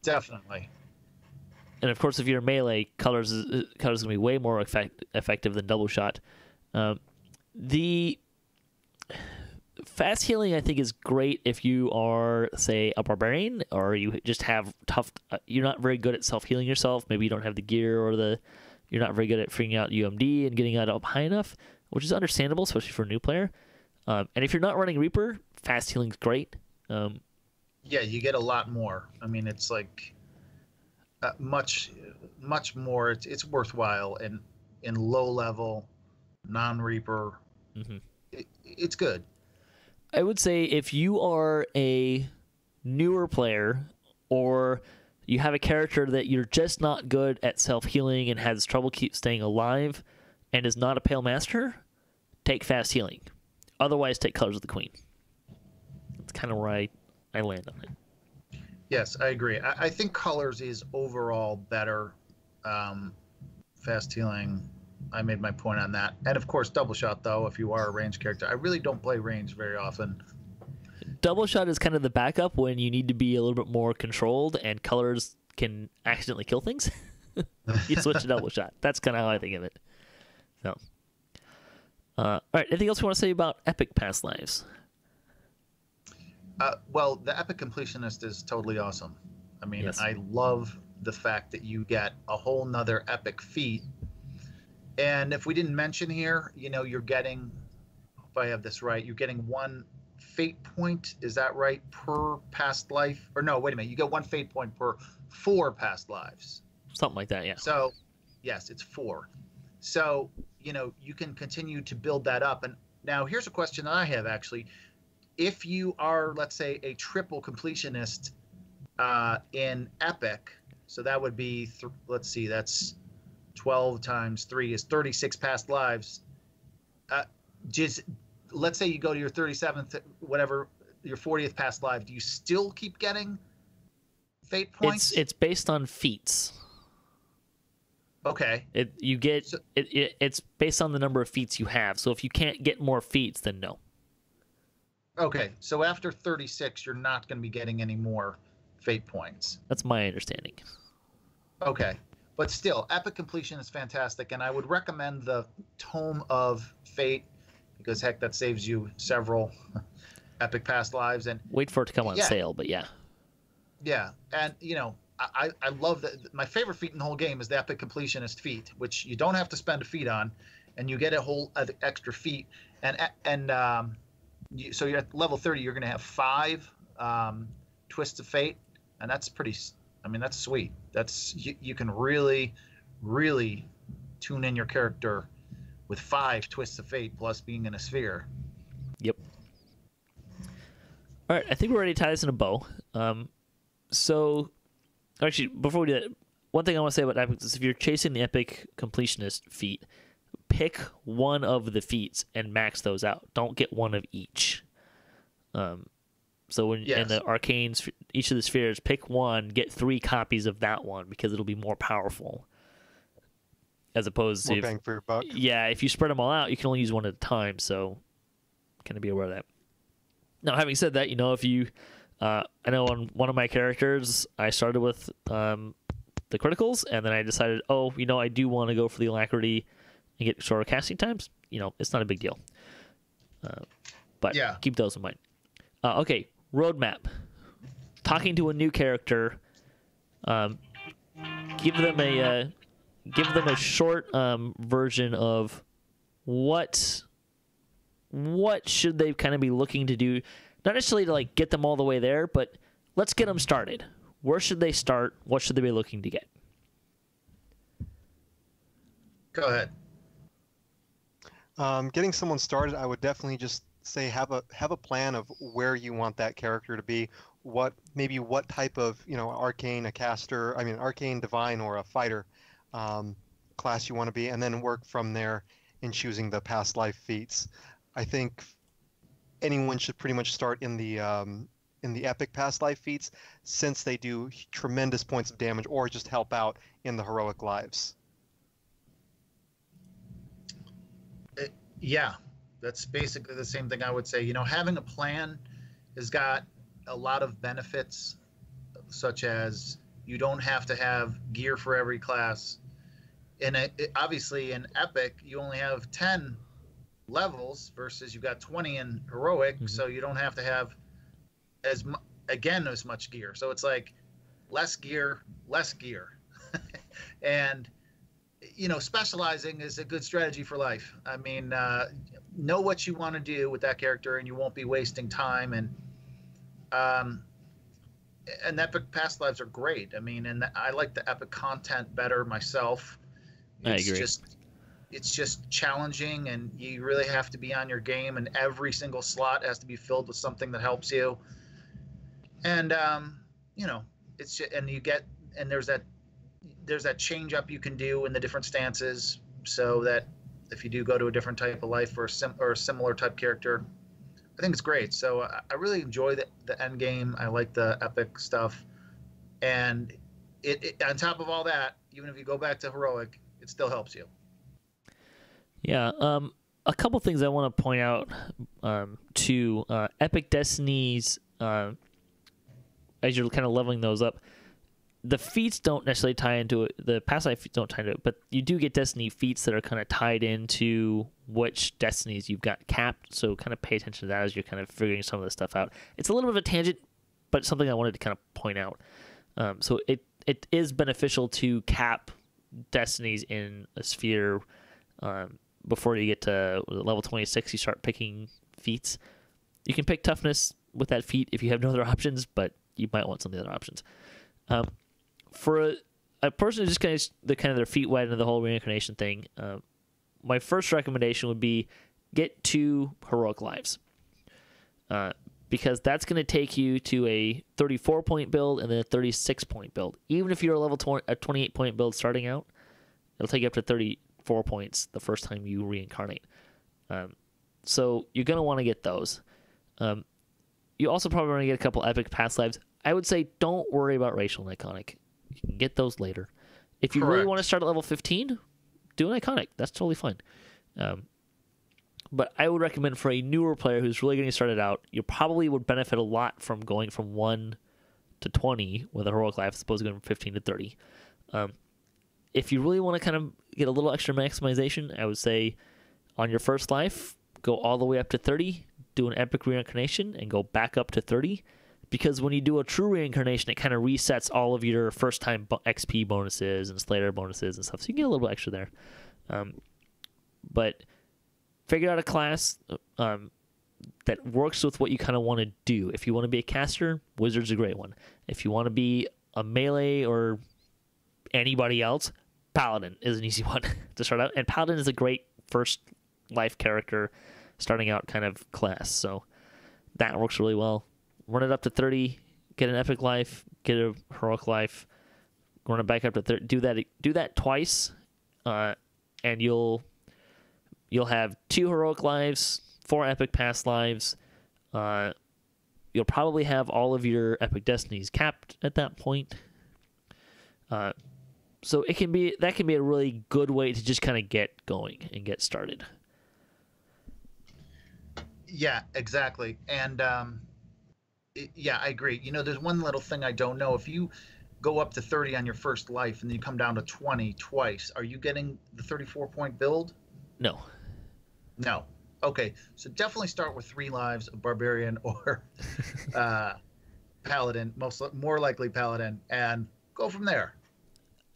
Definitely. And of course, if you're melee, Colors is going to be way more effective than Double Shot. The Fast Healing, I think, is great if you are, say, a barbarian, or you just have tough... you're not very good at self-healing yourself. Maybe you don't have the gear, or you're not very good at figuring out UMD and getting it up high enough, which is understandable, especially for a new player. And if you're not running Reaper, Fast Healing's great. Yeah, you get a lot more. I mean, it's like much more. It's worthwhile in low-level, non-Reaper. Mm-hmm. It's good. I would say if you are a newer player, or you have a character that you're just not good at self-healing and has trouble staying alive and is not a Pale Master, take Fast Healing. Otherwise, take Colors of the Queen. That's kind of where I land on it. Yes, I agree. I think Colors is overall better. Fast Healing, I made my point on that. And of course, Double Shot, though, if you are a ranged character. I really don't play range very often. Double Shot is kind of the backup when you need to be a little bit more controlled and Colors can accidentally kill things. You switch to Double Shot. That's kind of how I think of it. So, all right. Anything else you want to say about Epic Past Lives? Well, the Epic Completionist is totally awesome. I mean, yes. I love the fact that you get a whole nother epic feat. And if we didn't mention here, you're getting, if I have this right, you're getting 1 fate point. Is that right? Per past life? Or no, wait a minute. You get 1 fate point per 4 past lives. Something like that, yeah. So, yes, it's 4. So, you can continue to build that up. And now here's a question that I have, actually. If you are, let's say, a triple completionist, In Epic, so that would be, let's see, that's 12 times 3 is 36 past lives. Just let's say you go to your 37th, whatever, your 40th past life. Do you still keep getting fate points? It's based on feats. Okay. It's based on the number of feats you have. So if you can't get more feats, then no. Okay, so after 36, you're not going to be getting any more fate points. That's my understanding. Okay, but still, Epic Completion is fantastic, and I would recommend the Tome of Fate because, heck, that saves you several epic past lives. And wait for it to come on sale, but yeah. Yeah, and, you know, I love that. My favorite feat in the whole game is the Epic Completionist feat, which you don't have to spend a feat on, and you get a whole extra feat. So you're at level 30, you're going to have 5 Twists of Fate, and that's pretty, I mean, that's sweet. That's you can really, really tune in your character with 5 Twists of Fate plus being in a sphere. Yep. All right, I think we're ready to tie this in a bow. So, actually, before we do that, one thing I want to say about Epic is if you're chasing the Epic Completionist feat, pick one of the feats and max those out. Don't get one of each. So when in the arcane, each of the spheres, pick one, get 3 copies of that one because it'll be more powerful. As opposed to bang for your buck. Yeah, if you spread them all out, you can only use one at a time. So, kind of be aware of that. Now, having said that, you know, if you, I know on one of my characters, I started with the criticals, and then I decided, oh, you know, I do want to go for the alacrity and get shorter casting times. You know, it's not a big deal. But keep those in mind. Okay, roadmap. Talking to a new character, give them a short version of what should they kind of be looking to do. Not necessarily to like get them all the way there, but let's get them started. Where should they start? What should they be looking to get? Go ahead. Getting someone started, I would definitely just say have a plan of where you want that character to be. What type of, you know, arcane, arcane, divine, or a fighter class you want to be, and then work from there in choosing the past life feats. I think anyone should pretty much start in the epic past life feats, since they do tremendous points of damage or just help out in the heroic lives. Yeah, that's basically the same thing I would say. You know, having a plan has got a lot of benefits, such as you don't have to have gear for every class. And obviously in Epic, you only have 10 levels versus you got 20 in Heroic, so you don't have to have as much gear. So it's like less gear. And you know, specializing is a good strategy for life. I mean, know what you want to do with that character, and you won't be wasting time. And epic past lives are great. I mean, and I like the epic content better myself. I agree. It's just challenging, and you really have to be on your game, and every single slot has to be filled with something that helps you. And you know, it's just, and there's that change up you can do in the different stances, so that if you do go to a different type of life or a similar type character, I think it's great. So I really enjoy the end game. I like the epic stuff, and it on top of all that, even if you go back to heroic, it still helps you. Yeah, a couple things I want to point out to Epic Destinies, as you're kind of leveling those up. The feats don't necessarily tie into it. The past life feats don't tie into it, but you do get Destiny feats that are kind of tied into which Destinies you've got capped. So kind of pay attention to that as you're kind of figuring some of this stuff out. It's a little bit of a tangent, but something I wanted to kind of point out. So it is beneficial to cap Destinies in a sphere before you get to level 26. You start picking feats. You can pick toughness with that feat if you have no other options, but you might want some of the other options. For a person who's just kind of their feet wet into the whole reincarnation thing, my first recommendation would be get 2 heroic lives. because that's going to take you to a 34-point build and then a 36-point build. Even if you're a level 20, a 28-point build starting out, it'll take you up to 34 points the first time you reincarnate. So you're going to want to get those. You also probably want to get a couple epic past lives. I would say don't worry about racial and iconic. You can get those later. If you really want to start at level 15, do an iconic. That's totally fine. But I would recommend for a newer player who's really getting started out, you probably would benefit a lot from going from 1 to 20 with a heroic life as opposed to going from 15 to 30. If you really want to kind of get a little extra maximization, I would say on your first life, go all the way up to 30, do an epic reincarnation, and go back up to 30. Because when you do a true reincarnation, it kind of resets all of your first-time XP bonuses and Slayer bonuses and stuff. So you get a little bit extra there. But figure out a class that works with what you kind of want to do. If you want to be a caster, Wizard's a great one. If you want to be a melee or anybody else, Paladin is an easy one to start out. And Paladin is a great first life character starting out kind of class. So that works really well. Run it up to 30, get an epic life, get a heroic life, run it back up to 30. Do that twice, and you'll have 2 heroic lives, 4 epic past lives. You'll probably have all of your epic destinies capped at that point. So that can be a really good way to just kind of get going and get started. Yeah, exactly. And yeah, I agree. You know, there's one little thing I don't know. If you go up to 30 on your first life and then you come down to 20 twice, are you getting the 34-point build? No. No. Okay, so definitely start with 3 lives, a barbarian or paladin, more likely paladin, and go from there.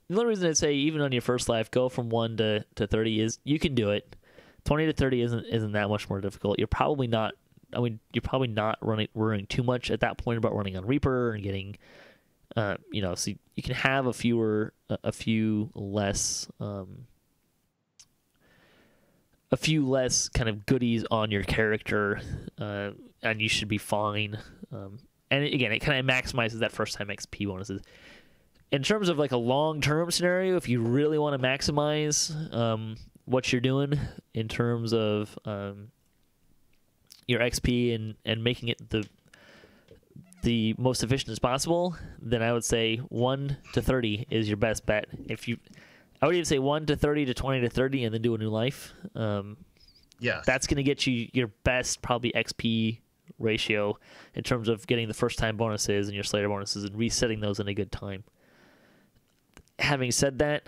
The only reason I'd say even on your first life, go from 1 to 30 is you can do it. 20 to 30 isn't that much more difficult. You're probably not worrying too much at that point about running on Reaper and getting, so you can have a few less kind of goodies on your character, and you should be fine. And again, it kind of maximizes that first time XP bonuses. In terms of like a long-term scenario, if you really want to maximize what you're doing in terms of your XP and making it the most efficient as possible, then I would say 1 to 30 is your best bet. I would even say 1 to 30 to 20 to 30 and then do a new life. Yes. That's going to get you your best probably XP ratio in terms of getting the first time bonuses and your Slayer bonuses and resetting those in a good time. Having said that,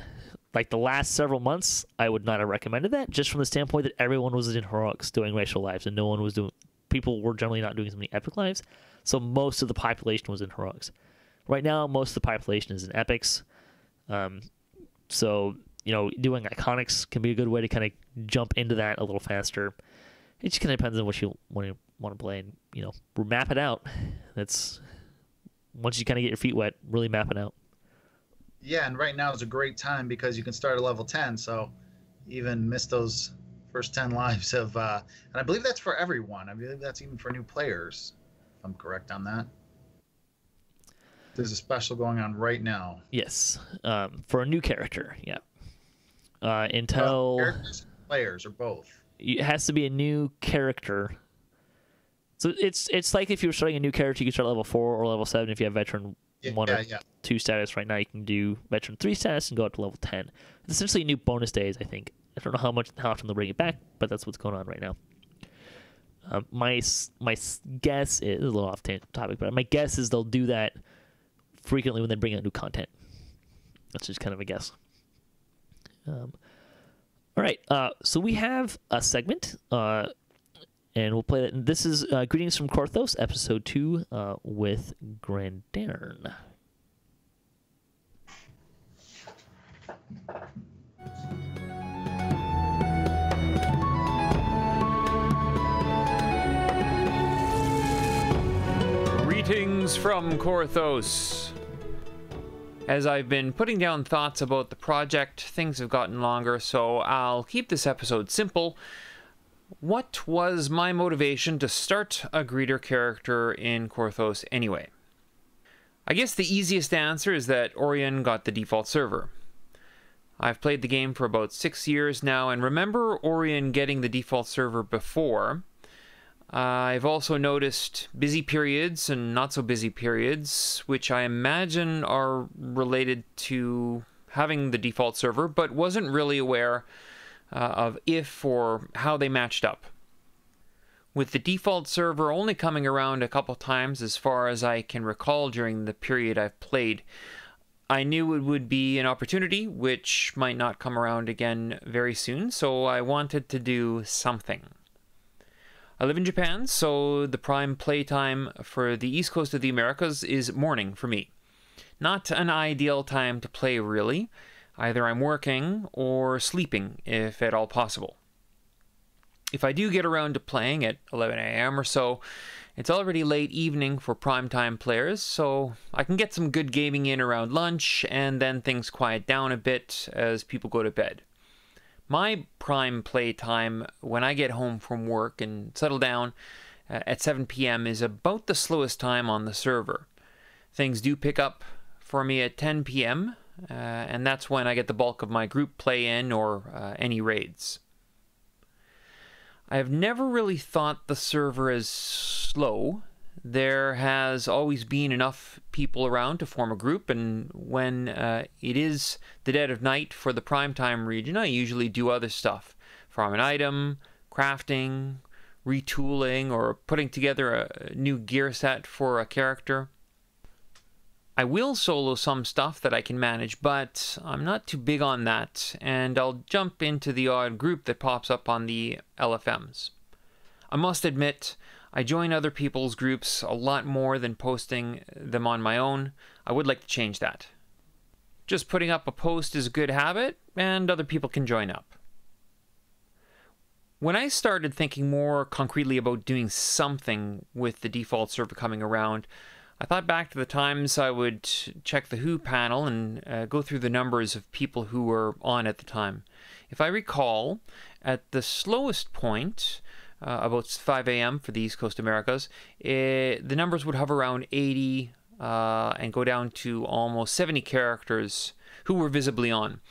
like the last several months, I would not have recommended that, just from the standpoint that everyone was in heroics doing racial lives, and people were generally not doing so many epic lives, so most of the population was in heroics. Right now, most of the population is in epics, so doing iconics can be a good way to kind of jump into that a little faster. It just kind of depends on what you want to play, and map it out. That's once you kind of get your feet wet, really map it out. Yeah, and right now is a great time because you can start at level 10, so even miss those first 10 lives of, and I believe that's for everyone. I believe that's even for new players, if I'm correct on that. There's a special going on right now. Yes, for a new character, yeah. Until characters, players, or both. It has to be a new character. So it's like if you were starting a new character, you could start at level 4 or level 7 if you have veteran 1 or 2 status. Right now you can do veteran 3 status and go up to level 10. It's essentially new bonus days, I think. I don't know how often they'll bring it back, but that's what's going on right now. My guess is a little off topic, but my guess is they'll do that frequently when they bring out new content. That's just kind of a guess. All right, so we have a segment, and we'll play that. And this is Greetings from Korthos, episode 2, with Grandern. Greetings from Korthos. As I've been putting down thoughts about the project, things have gotten longer, so I'll keep this episode simple. What was my motivation to start a greeter character in Korthos anyway? I guess the easiest answer is that Orion got the default server. I've played the game for about 6 years now and remember Orion getting the default server before. I've also noticed busy periods and not so busy periods, which I imagine are related to having the default server, but wasn't really aware of if or how they matched up. With the default server only coming around a couple times as far as I can recall during the period I've played, I knew it would be an opportunity which might not come around again very soon, so I wanted to do something. I live in Japan, so the prime playtime for the east coast of the Americas is morning for me. Not an ideal time to play, really. Either I'm working or sleeping, if at all possible. If I do get around to playing at 11 a.m. or so, it's already late evening for primetime players, so I can get some good gaming in around lunch, and then things quiet down a bit as people go to bed. My prime play time when I get home from work and settle down at 7 p.m. is about the slowest time on the server. Things do pick up for me at 10 p.m., and that's when I get the bulk of my group play in or any raids. I have never really thought the server as slow. There has always been enough people around to form a group, and when it is the dead of night for the primetime region, I usually do other stuff. Farm an item, crafting, retooling, or putting together a new gear set for a character. I will solo some stuff that I can manage, but I'm not too big on that, and I'll jump into the odd group that pops up on the LFMs. I must admit, I join other people's groups a lot more than posting them on my own. I would like to change that. Just putting up a post is a good habit, and other people can join up. When I started thinking more concretely about doing something with the default server coming around, I thought back to the times I would check the Who panel and go through the numbers of people who were on at the time. If I recall, at the slowest point, about 5 a.m. for the East Coast Americas, the numbers would hover around 80 and go down to almost 70 characters who were visibly on.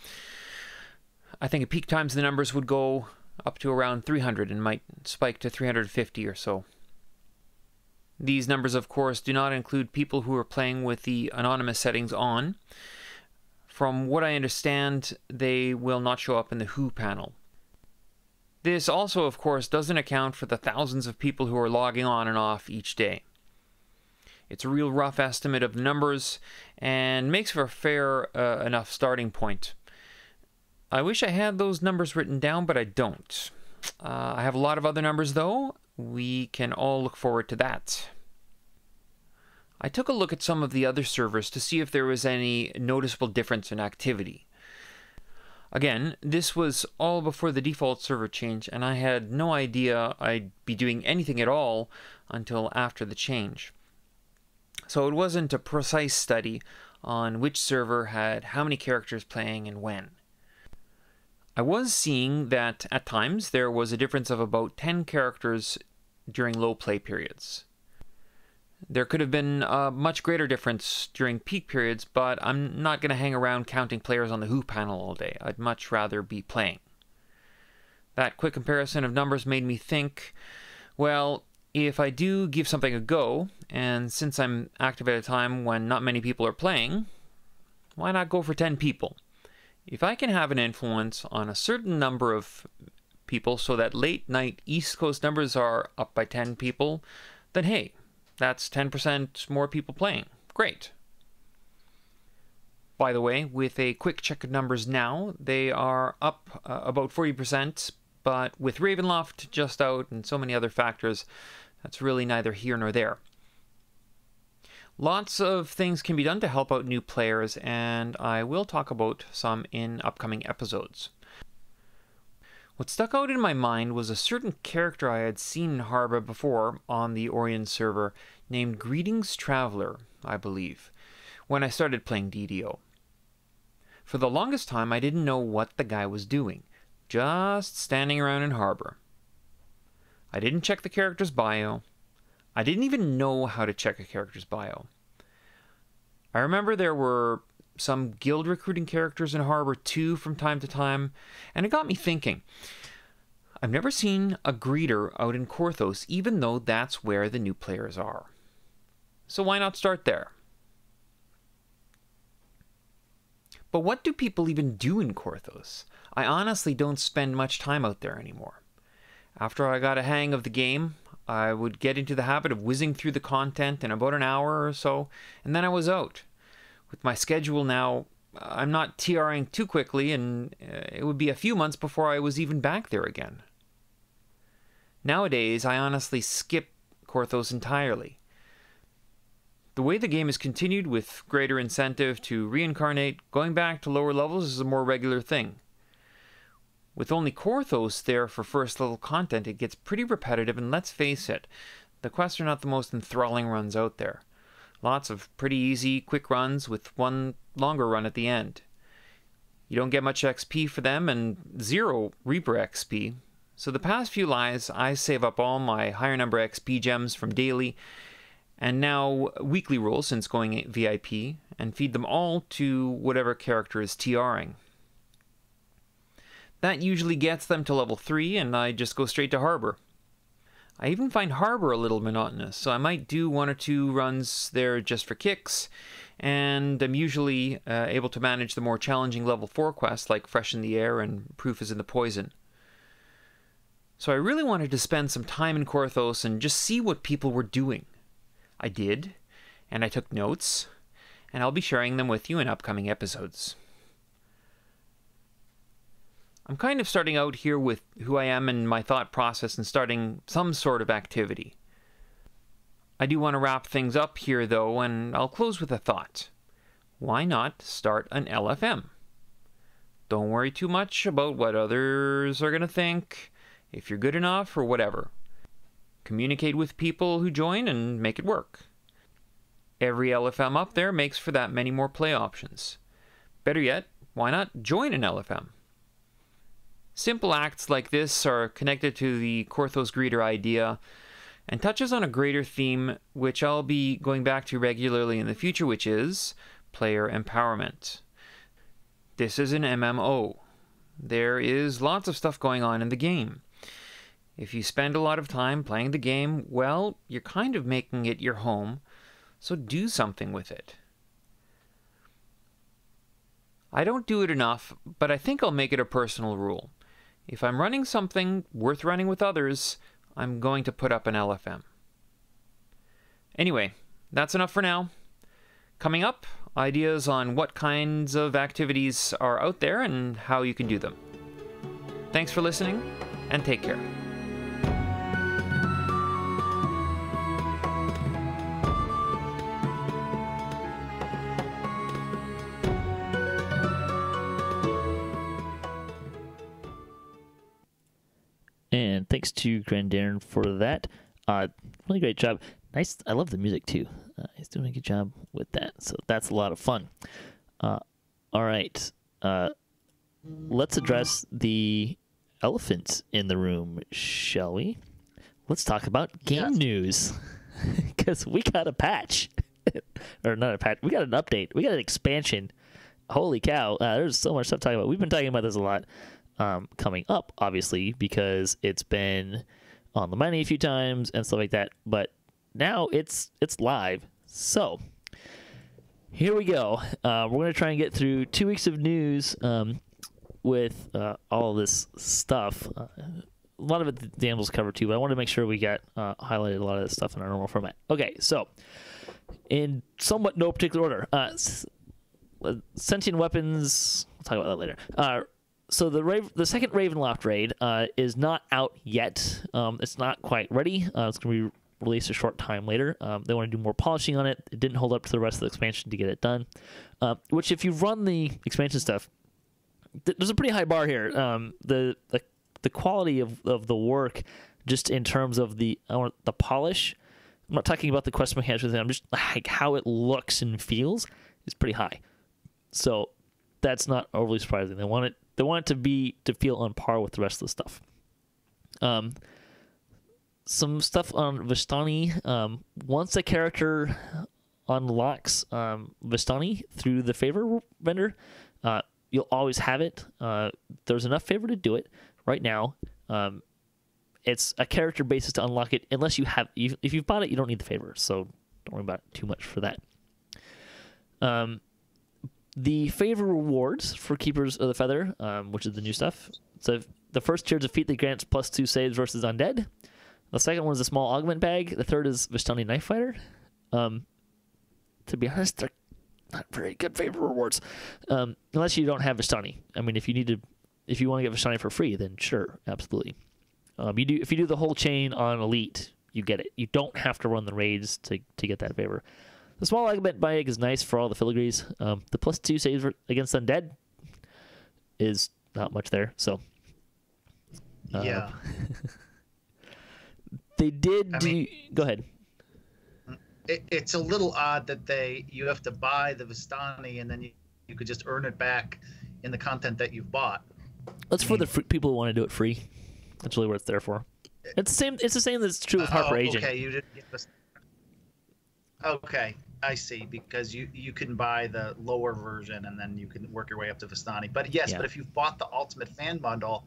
I think at peak times the numbers would go up to around 300 and might spike to 350 or so. These numbers, of course, do not include people who are playing with the anonymous settings on. From what I understand, they will not show up in the Who panel. This also, of course, doesn't account for the thousands of people who are logging on and off each day. It's a real rough estimate of numbers and makes for a fair enough starting point. I wish I had those numbers written down, but I don't. I have a lot of other numbers, though. We can all look forward to that. I took a look at some of the other servers to see if there was any noticeable difference in activity. Again, this was all before the default server change, and I had no idea I'd be doing anything at all until after the change. So it wasn't a precise study on which server had how many characters playing and when. I was seeing that at times there was a difference of about 10 characters during low play periods. There could have been a much greater difference during peak periods, but I'm not going to hang around counting players on the Who panel all day. I'd much rather be playing. That quick comparison of numbers made me think, well, if I do give something a go, and since I'm active at a time when not many people are playing, why not go for 10 people? If I can have an influence on a certain number of people so that late night East Coast numbers are up by 10 people, then hey, that's 10% more people playing. Great. By the way, with a quick check of numbers now, they are up about 40%, but with Ravenloft just out and so many other factors, that's really neither here nor there. Lots of things can be done to help out new players, and I will talk about some in upcoming episodes. What stuck out in my mind was a certain character I had seen in Harbor before on the Orion server, named Greetings Traveler, I believe, when I started playing DDO. For the longest time, I didn't know what the guy was doing, just standing around in Harbor. I didn't check the character's bio. I didn't even know how to check a character's bio. I remember there were some guild recruiting characters in Harbor 2 from time to time, and it got me thinking. I've never seen a greeter out in Korthos, even though that's where the new players are. So why not start there? But what do people even do in Korthos? I honestly don't spend much time out there anymore. After I got a hang of the game, I would get into the habit of whizzing through the content in about an hour or so, and then I was out. With my schedule now, I'm not TRing too quickly, and it would be a few months before I was even back there again. Nowadays, I honestly skip Korthos entirely. The way the game is continued with greater incentive to reincarnate, going back to lower levels is a more regular thing. With only Korthos there for first level content, it gets pretty repetitive, and let's face it, the quests are not the most enthralling runs out there. Lots of pretty easy, quick runs with one longer run at the end. You don't get much XP for them and 0 Reaper XP, so the past few lives I save up all my higher number XP gems from daily and now weekly rolls since going VIP and feed them all to whatever character is TRing. That usually gets them to level 3 and I just go straight to Harbor. I even find Harbor a little monotonous, so I might do 1 or 2 runs there just for kicks, and I'm usually able to manage the more challenging level 4 quests like Fresh in the Air and Proof is in the Poison. So I really wanted to spend some time in Korthos and just see what people were doing. I did, and I took notes, and I'll be sharing them with you in upcoming episodes. I'm kind of starting out here with who I am and my thought process and starting some sort of activity. I do want to wrap things up here though, and I'll close with a thought. Why not start an LFM? Don't worry too much about what others are going to think, if you're good enough or whatever. Communicate with people who join and make it work. Every LFM up there makes for that many more play options. Better yet, why not join an LFM? Simple acts like this are connected to the Korthos greeter idea and touches on a greater theme which I'll be going back to regularly in the future, which is player empowerment. This is an MMO. There is lots of stuff going on in the game. If you spend a lot of time playing the game, well, you're kind of making it your home, so do something with it. I don't do it enough, but I think I'll make it a personal rule. If I'm running something worth running with others, I'm going to put up an LFM. Anyway, that's enough for now. Coming up, ideas on what kinds of activities are out there and how you can do them. Thanks for listening, and take care. And thanks to Grandern for that. Really great job. Nice. I love the music too. He's doing a good job with that. So that's a lot of fun. All right. Let's address the elephant in the room, shall we? Let's talk about game news. Because we got a patch. Or not a patch. We got an update. We got an expansion. Holy cow. There's so much stuff to talk about. We've been talking about this a lot. Coming up, obviously, because it's been on the money a few times and stuff like that, but now it's live. So here we go. We're going to try and get through 2 weeks of news with all of this stuff. A lot of it Daniel's covered too, but I wanted to make sure we got highlighted a lot of this stuff in our normal format. Okay, so in somewhat no particular order, sentient weapons, we'll talk about that later. So the second Ravenloft raid is not out yet. It's not quite ready. It's going to be released a short time later. They want to do more polishing on it. It didn't hold up to the rest of the expansion to get it done. Which, if you run the expansion stuff, there's a pretty high bar here. The quality of the work, just in terms of the polish. I'm not talking about the quest mechanics. I'm just like how it looks and feels is pretty high. So that's not overly surprising. They want it to feel on par with the rest of the stuff. some stuff on Vistani. Once a character unlocks Vistani through the favor vendor, you'll always have it. There's enough favor to do it right now. It's a character basis to unlock it, unless you have. If you've bought it, you don't need the favor, so don't worry about it too much for that. The favor rewards for Keepers of the Feather, which is the new stuff. So the first tier defeat that grants +2 saves versus undead. The second one is a small augment bag. The third is Vistani Knife Fighter. To be honest, they're not very good favor rewards, unless you don't have Vistani. I mean, if you want to get Vistani for free, then sure, absolutely. If you do the whole chain on Elite, you get it. You don't have to run the raids to get that favor. The small augment bag is nice for all the filigrees. The +2 saves against undead is not much there, so yeah. They did. Go ahead. It's a little odd that you have to buy the Vistani and then you could just earn it back in the content that you've bought. That's for the people who want to do it free. That's really what it's there for. It's the same. It's the same that's true with Harper Agent. Okay, you did. Okay, I see. Because you can buy the lower version and then you can work your way up to Vistani. But yes, but if you've bought the Ultimate Fan Bundle,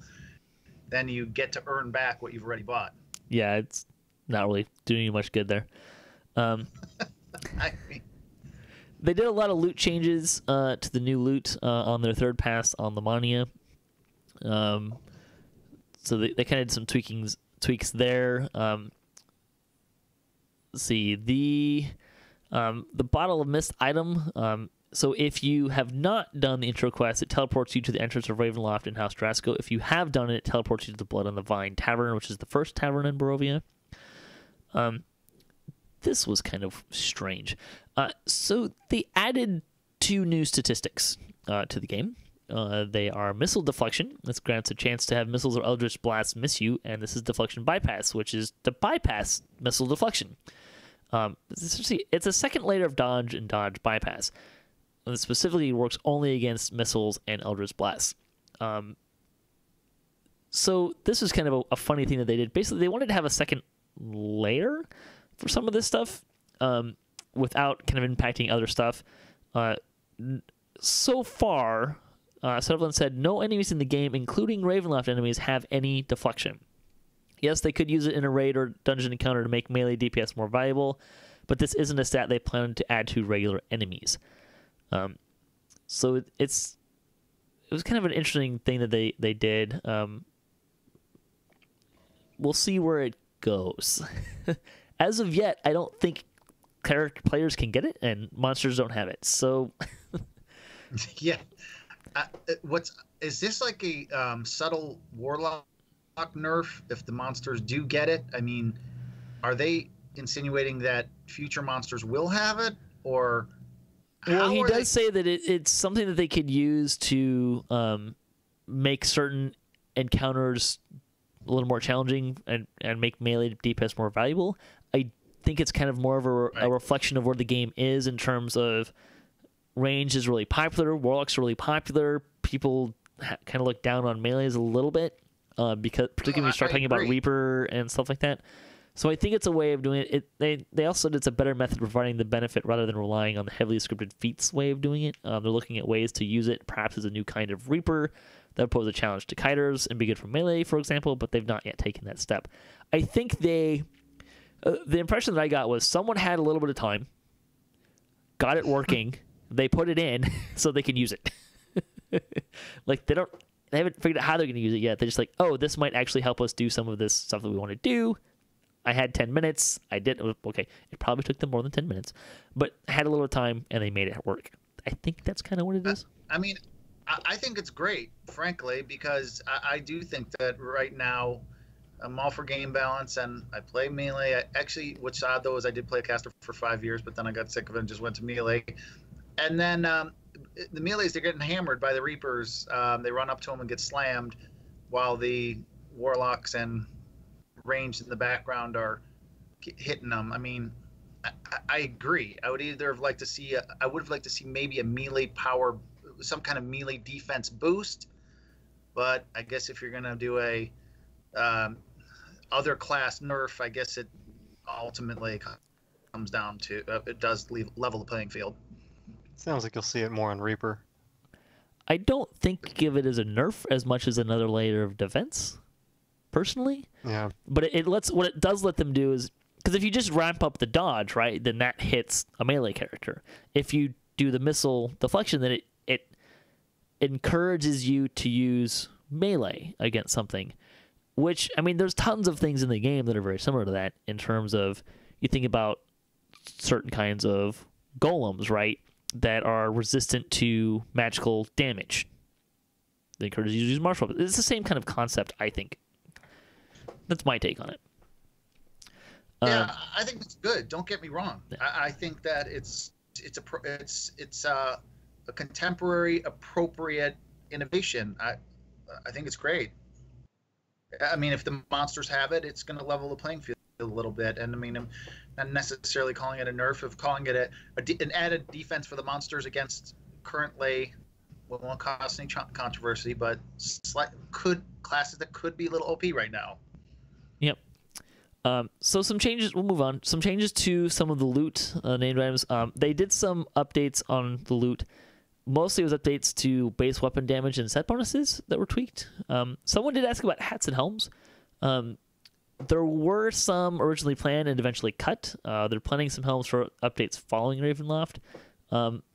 then you get to earn back what you've already bought. Yeah, it's not really doing you much good there. I mean, they did a lot of loot changes to the new loot on their third pass on the Mania. So they kind of did some tweaks there. Let's see, the Bottle of Mist item. So if you have not done the intro quest, it teleports you to the entrance of Ravenloft in House Drasko. If you have done it, it teleports you to the Blood on the Vine Tavern, which is the first tavern in Barovia. This was kind of strange. So they added 2 new statistics to the game. They are Missile Deflection. This grants a chance to have missiles or Eldritch Blasts miss you, and this is Deflection Bypass, which is to bypass Missile Deflection. It's a second layer of dodge and dodge bypass. And it specifically works only against missiles and Eldritch Blasts. So this was kind of a funny thing that they did. Basically, they wanted to have a second layer for some of this stuff without kind of impacting other stuff. So far, Sutherland said, no enemies in the game, including Ravenloft enemies, have any deflection. Yes, they could use it in a raid or dungeon encounter to make melee DPS more valuable, but this isn't a stat they plan to add to regular enemies. So it was kind of an interesting thing that they did. We'll see where it goes. As of yet, I don't think players can get it, and monsters don't have it. So, yeah. Is this like a subtle warlock nerf if the monsters do get it? I mean, are they insinuating that future monsters will have it, or? Well, he does say that it's something that they could use to make certain encounters a little more challenging and make melee DPS more valuable. I think it's kind of more of a reflection of where the game is in terms of range is really popular, warlocks are really popular. People kind of look down on melees a little bit because particularly when you start talking about Reaper and stuff like that. So I think it's a way of doing it. They also said it's a better method of providing the benefit rather than relying on the heavily scripted feats way of doing it. They're looking at ways to use it perhaps as a new kind of Reaper that would pose a challenge to kiters and be good for melee, for example, but they've not yet taken that step. I think the impression that I got was someone had a little bit of time, got it working, they put it in so they can use it. Like they haven't figured out how they're going to use it yet. They're just like, oh, this might actually help us do some of this stuff that we want to do. I had 10 minutes. I did. Okay, it probably took them more than 10 minutes, but I had a little time and they made it work. I think that's kind of what it is. I mean, I think it's great, frankly, because I do think that right now I'm all for game balance and I play melee. What's odd though is I did play a caster for 5 years, but then I got sick of it and just went to melee. And then the melees, they're getting hammered by the Reapers. They run up to them and get slammed, while the warlocks and ranged in the background are hitting them. I mean, I agree. I would either have liked to see maybe a melee power, some kind of melee defense boost. But I guess if you're gonna do a other class nerf, I guess it ultimately comes down to it does level the playing field. Sounds like you'll see it more on Reaper. I don't think of it as a nerf as much as another layer of defense, personally. Yeah. But what it does let them do is, because if you just ramp up the dodge, right, then that hits a melee character. If you do the missile deflection, then it encourages you to use melee against something. Which, I mean, there's tons of things in the game that are very similar to that in terms of, you think about certain kinds of golems, right, that are resistant to magical damage. They encourage you to use martial weapons. It's the same kind of concept, I think. That's my take on it. Yeah, I think it's good. Don't get me wrong. Yeah. I think that it's a contemporary, appropriate innovation. I think it's great. I mean, if the monsters have it, it's going to level the playing field a little bit. And I mean, I'm not necessarily calling it a nerf, of calling it an added defense for the monsters against currently, well, won't cause any controversy, but classes that could be a little OP right now. Yep. So some changes, we'll move on. Some changes to some of the loot named items. They did some updates on the loot. Mostly it was updates to base weapon damage and set bonuses that were tweaked. Someone did ask about hats and helms. There were some originally planned and eventually cut. They're planning some helms for updates following Ravenloft.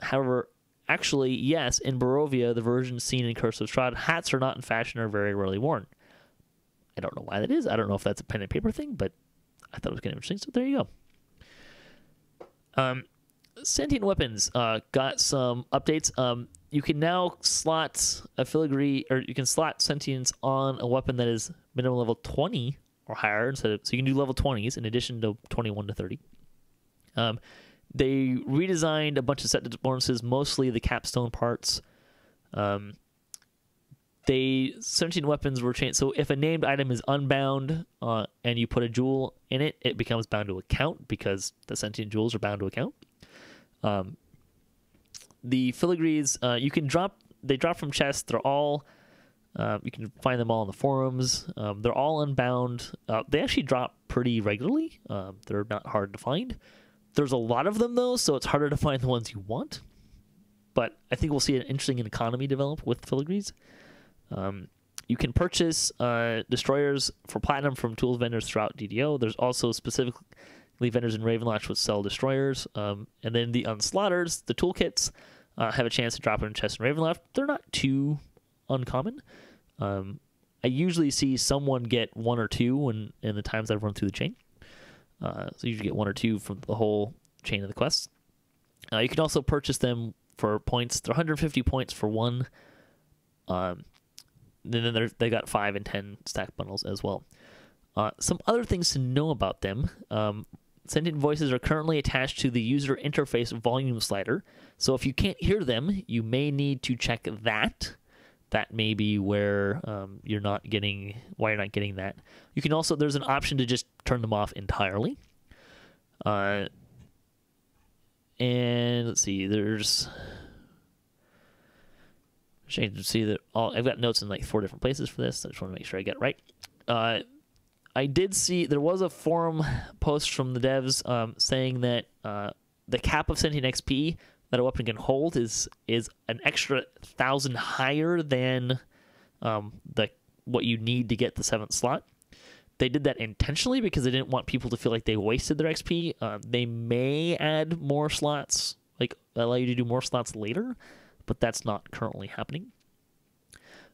However, actually, yes, in Barovia, the version seen in Curse of Strahd, hats are not in fashion or very rarely worn. I don't know why that is. I don't know if that's a pen and paper thing, but I thought it was kind of interesting. So there you go. Sentient weapons got some updates. You can now slot a filigree, or you can slot sentience on a weapon that is minimum level 20 or higher. So you can do level 20s in addition to 21 to 30. They redesigned a bunch of set bonuses, mostly the capstone parts. Sentient weapons were changed. So if a named item is unbound and you put a jewel in it, it becomes bound to account because the sentient jewels are bound to account. The filigrees, they drop from chests. They're all, you can find them all in the forums. They're all unbound. They actually drop pretty regularly. They're not hard to find. There's a lot of them though, so it's harder to find the ones you want. But I think we'll see an interesting economy develop with filigrees. You can purchase destroyers for platinum from tools vendors throughout DDO. There's also specifically vendors in Ravenloft which sell destroyers. And then the unslaughters, the toolkits, have a chance to drop in chests in Ravenloft. They're not too uncommon. I usually see someone get one or two in the times I've run through the chain. So you usually get one or two from the whole chain of the quests. You can also purchase them for points. They're 150 points for one. Then they got 5 and 10 stack bundles as well. Some other things to know about them. Sentient voices are currently attached to the user interface volume slider. So if you can't hear them, you may need to check that. That may be where why you're not getting that. You can also, there's an option to just turn them off entirely. And let's see, there's... Shame to see that I've got notes in like 4 different places for this. I just want to make sure I get it right. I did see there was a forum post from the devs saying that the cap of sentient XP that a weapon can hold is an extra 1,000 higher than what you need to get the 7th slot. They did that intentionally because they didn't want people to feel like they wasted their XP. They may add more slots, like allow you to do more slots later, but that's not currently happening.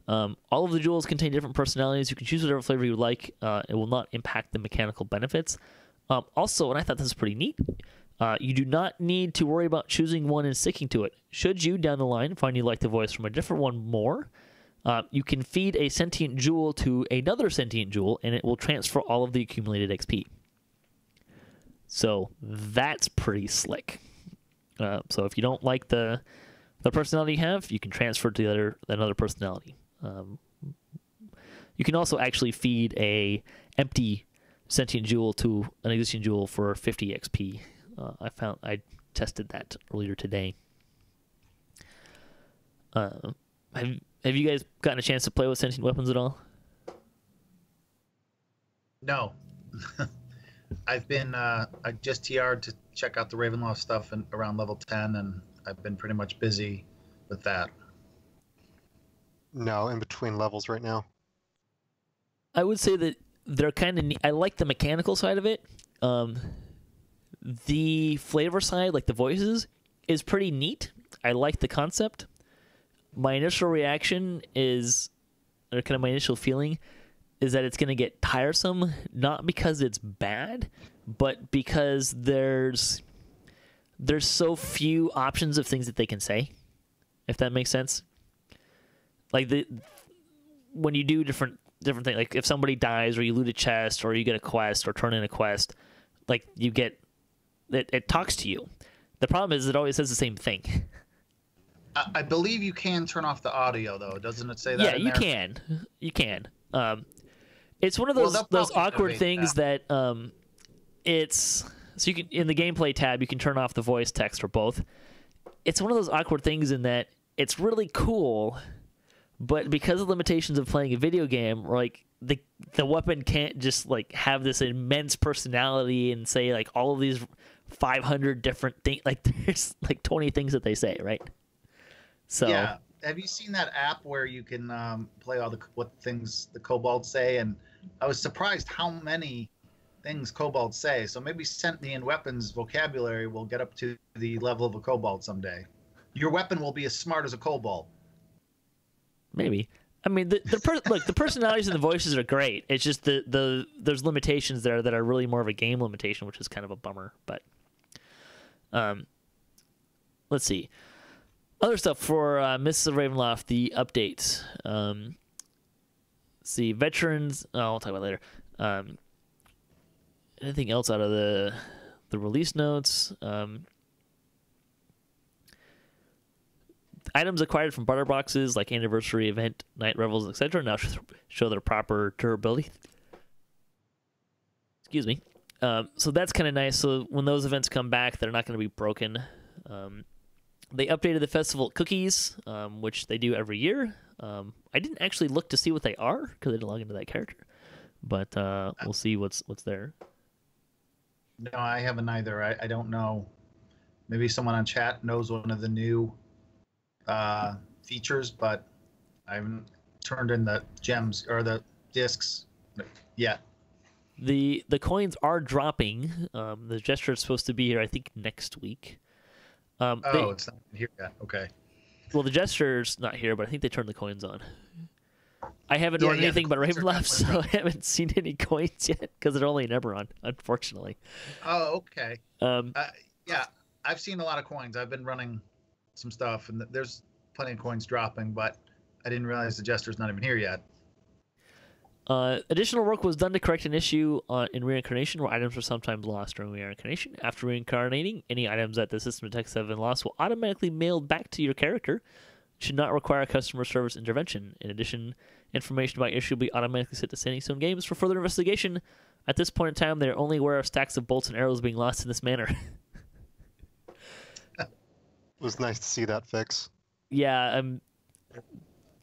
All of the jewels contain different personalities. You can choose whatever flavor you like. It will not impact the mechanical benefits. Also, and I thought this was pretty neat, you do not need to worry about choosing one and sticking to it. Should you, down the line, find you like the voice from a different one more, you can feed a sentient jewel to another sentient jewel, and it will transfer all of the accumulated XP. So that's pretty slick. So if you don't like the personality you have, you can transfer to another personality. You can also actually feed a empty sentient jewel to an existing jewel for 50 XP. I tested that earlier today. Have you guys gotten a chance to play with sentient weapons at all? No. I've been I just TR'd to check out the Ravenloft stuff and around level 10, and I've been pretty much busy with that. No, in between levels right now. I would say that they're kind of. I like the mechanical side of it. The flavor side, like the voices, is pretty neat. I like the concept. My initial reaction is, or kind of my initial feeling, is that it's going to get tiresome, not because it's bad, but because there's so few options of things that they can say, if that makes sense. Like when you do different things, like if somebody dies or you loot a chest or you get a quest or turn in a quest, like you get it talks to you. The problem is it always says the same thing. I believe you can turn off the audio, though. Doesn't it say that? Yeah, in you there? can. You can. It's one of Well, those they'll probably awkward innovate things that it's so you can in the gameplay tab you can turn off the voice text or both. It's one of those awkward things in that it's really cool, but because of limitations of playing a video game, like the weapon can't just like have this immense personality and say like all of these 500 different things. Like there's like 20 things that they say, right? So Yeah. Have you seen that app where you can play all what things the kobolds say? And I was surprised how many things kobolds say. So maybe sentient weapons vocabulary will get up to the level of a kobold someday. Your weapon will be as smart as a kobold. maybe. I mean, look, the personalities and the voices are great. It's just there's limitations there that are really more of a game limitation, which is kind of a bummer. But let's see. Other stuff for Mists of Ravenloft, the updates. Let's see, veterans. Oh, I'll talk about it later. Anything else out of the release notes? Items acquired from barter boxes like anniversary event, night revels, etc. now show their proper durability. Excuse me. So that's kind of nice. So when those events come back, they're not going to be broken. They updated the festival cookies, which they do every year. I didn't actually look to see what they are because I didn't log into that character, but we'll see what's there. No, I haven't either. I don't know. Maybe someone on chat knows one of the new features, but I haven't turned in the gems or the discs yet. The coins are dropping. The gesture is supposed to be here, I think, next week. It's not here yet. Okay. Well, the gesture's not here, but I think they turned the coins on. I haven't run anything but Ravenloft, so I haven't seen any coins yet because they're only never on, unfortunately. Oh, okay. Yeah, I've seen a lot of coins. I've been running some stuff, and there's plenty of coins dropping, but I didn't realize the gesture's not even here yet. Additional work was done to correct an issue in reincarnation where items were sometimes lost during reincarnation. After reincarnating, any items that the system detects have been lost will automatically mailed back to your character. Should not require customer service intervention. In addition, information about your issue will be automatically sent to Standing Stone Games for further investigation. At this point in time, they are only aware of stacks of bolts and arrows being lost in this manner. It was nice to see that fix. Yeah,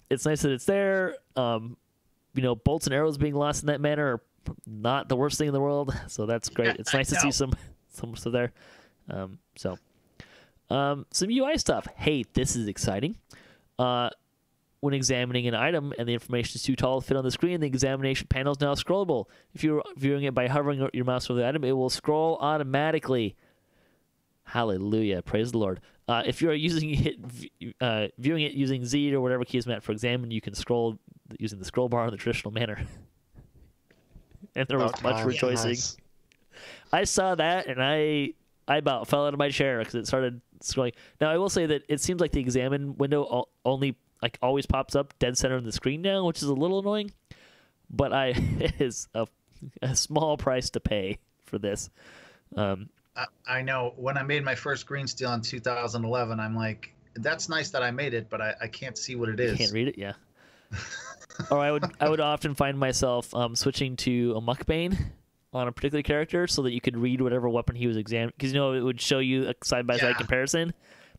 it's nice that it's there. Bolts and arrows being lost in that manner are not the worst thing in the world, so that's great. It's nice to see some stuff there. Some UI stuff. Hey, this is exciting. When examining an item and the information is too tall to fit on the screen, the examination panel is now scrollable. If you're viewing it by hovering your mouse over the item, it will scroll automatically. Hallelujah. Praise the Lord. If you're viewing it using Z or whatever key is meant for examine, you can scroll using the scroll bar in the traditional manner. And there was much rejoicing. Nice. I saw that, and I about fell out of my chair because it started scrolling. Now, I will say that it seems like the examine window only always pops up dead center on the screen now, which is a little annoying. But it is a small price to pay for this. I know. When I made my first green steel in 2011, I'm like, that's nice that I made it, but I can't see what it is. You can't read it, yeah. Or I would often find myself switching to a Muckbane on a particular character so that you could read whatever weapon he was examining. Because, it would show you a side-by-side comparison,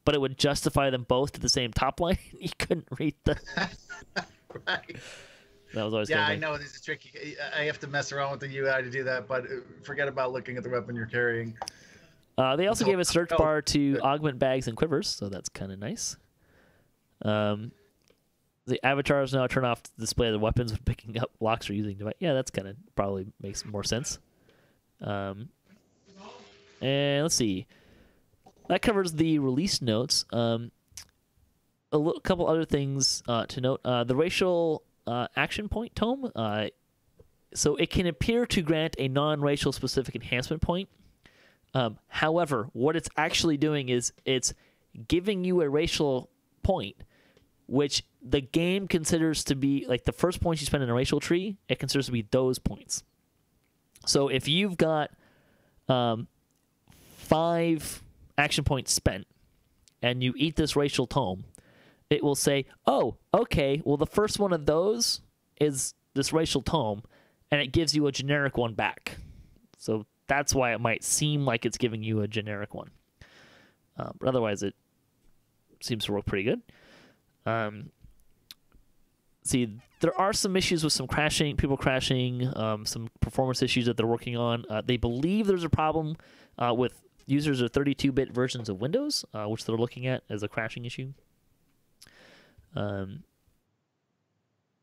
but it would justify them both to the same top line. You couldn't read the... Right. That was always Yeah, kind of I know this is tricky. I have to mess around with the UI to do that, but forget about looking at the weapon you're carrying. They also gave a search Oh, bar to good. augment bags and quivers, so that's kind of nice. The avatars now turn off the display of the weapons when picking up locks or using device. Yeah, that's kind of probably makes more sense. And let's see. That covers the release notes. Couple other things to note. The racial action point tome. So it can appear to grant a non-racial specific enhancement point. However, what it's actually doing is it's giving you a racial point, which the game considers to be like the first points you spend in a racial tree, it considers to be those points. So if you've got 5 action points spent and you eat this racial tome, it will say, oh, okay, well, the first one of those is this racial tome, and it gives you a generic one back. So that's why it might seem like it's giving you a generic one. But otherwise, it seems to work pretty good. See, there are some issues with some crashing, people crashing, some performance issues that they're working on. They believe there's a problem with users of 32-bit versions of Windows, which they're looking at as a crashing issue. But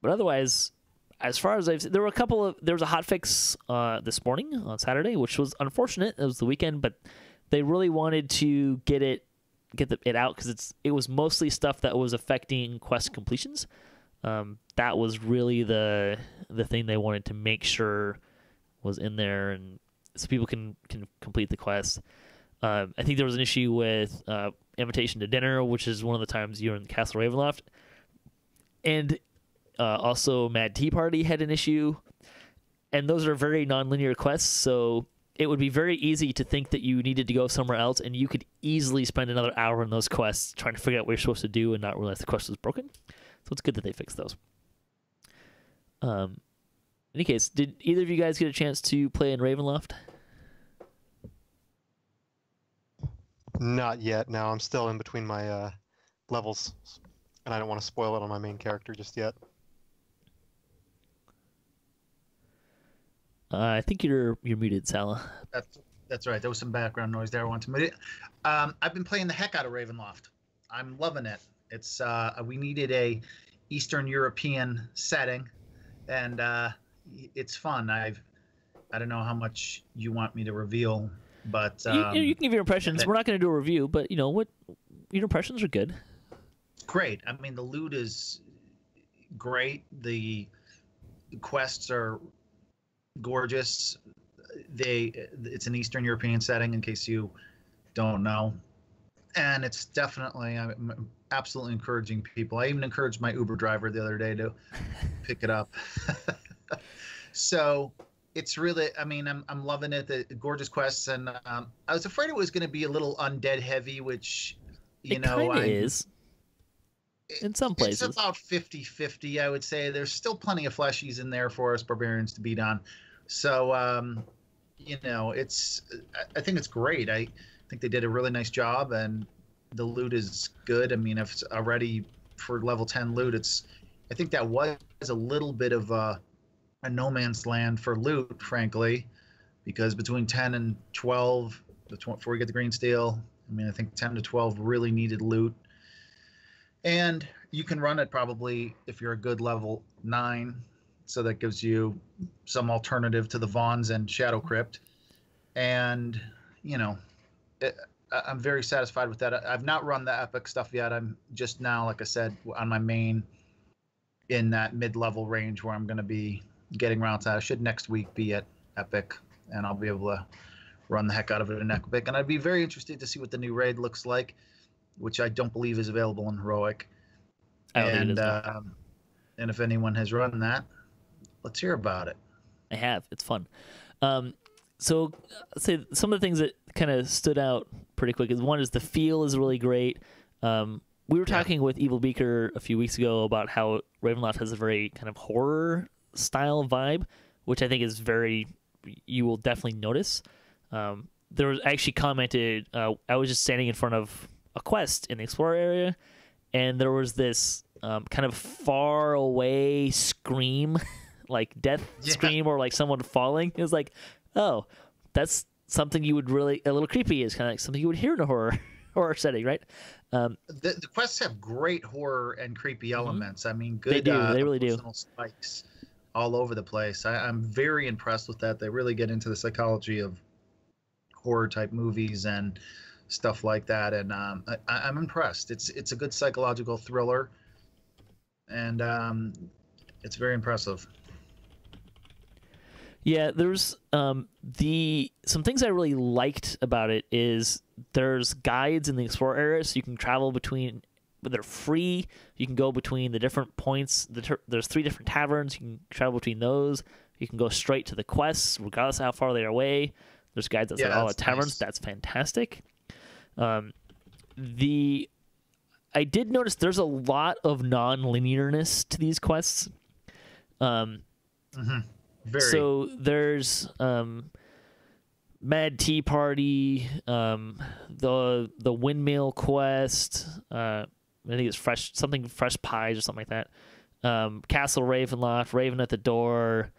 otherwise, as far as I've seen, there was a hotfix this morning on Saturday, which was unfortunate. It was the weekend, but they really wanted to get it out because it was mostly stuff that was affecting quest completions. That was really the thing they wanted to make sure was in there, and so people can complete the quest. I think there was an issue with invitation to dinner, which is one of the times you're in Castle Ravenloft, and also Mad Tea Party had an issue, and those are very non-linear quests, so it would be very easy to think that you needed to go somewhere else, and you could easily spend another hour in those quests trying to figure out what you're supposed to do and not realize the quest was broken. So it's good that they fixed those. In any case, did either of you guys get a chance to play in Ravenloft? Not yet. No, I'm still in between my levels, and I don't want to spoil it on my main character just yet. I think you're muted, Sala. That's right. There was some background noise there. I want to mute it. I've been playing the heck out of Ravenloft. I'm loving it. It's we needed a Eastern European setting, and it's fun. I don't know how much you want me to reveal, but you can give your impressions. We're not going to do a review, but you know what? Your impressions are good. Great. I mean, the loot is great. The quests are gorgeous. It's an Eastern European setting, in case you don't know, and it's definitely I'm absolutely encouraging people. I even encouraged my Uber driver the other day to pick it up. So it's really, I mean, I'm loving it. The gorgeous quests, and I was afraid it was going to be a little undead heavy, which It is in some places. It's about 50-50, I would say. There's still plenty of fleshies in there for us barbarians to beat on. So, you know, I think it's great. I think they did a really nice job, and the loot is good. I mean, if it's already for level 10 loot, I think that was a little bit of a no man's land for loot, frankly, because between 10 and 12, before we get the green steel, I mean, I think 10 to 12 really needed loot. And you can run it probably if you're a good level 9, so that gives you some alternative to the Vaughns and Shadow Crypt. And, you know, I'm very satisfied with that. I've not run the epic stuff yet. I'm just now, like I said, on my main in that mid-level range where I'm going to be getting around to that. I should next week be at epic, and I'll be able to run the heck out of it in epic. And I'd be very interested to see what the new raid looks like, which I don't believe is available in heroic. And if anyone has run that, let's hear about it. I have. It's fun. So I'd say some of the things that kind of stood out pretty quick is one is the feel is really great. We were talking with Evil Beaker a few weeks ago about how Ravenloft has a very kind of horror style vibe, which I think is you will definitely notice. There was actually commented, I was just standing in front of a quest in the Explorer area, and there was this kind of far away scream, like death scream or like someone falling. It was like, oh, that's something you would really, a little creepy, is kind of like something you would hear in a horror setting, right? The quests have great horror and creepy elements. I mean, good. They do. They really do. Emotional spikes all over the place. I'm very impressed with that. They really get into the psychology of horror type movies and stuff like that, and I'm impressed. It's a good psychological thriller, and it's very impressive. Yeah, there's some things I really liked about it is there's guides in the Explorer area, so you can travel between, but they're free. You can go between the different points. There's 3 different taverns. You can travel between those. You can go straight to the quests, regardless of how far they are away. There's guides outside all the taverns. Nice. That's fantastic. I did notice there's a lot of non-linearness to these quests. Very. So there's Mad Tea Party, the windmill quest. I think it's fresh pies or something like that. Castle Ravenloft, Raven at the Door,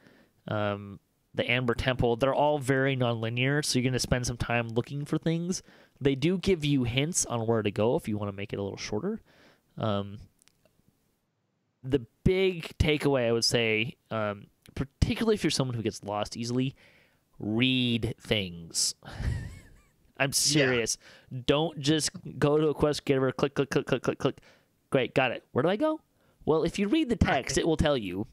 the Amber Temple. They're all very non-linear, so you're going to spend some time looking for things. They do give you hints on where to go if you want to make it a little shorter. The big takeaway, I would say, particularly if you're someone who gets lost easily, read things. I'm serious. Yeah. Don't just go to a quest, get over, click. Great, got it. Where do I go? Well, if you read the text, it will tell you.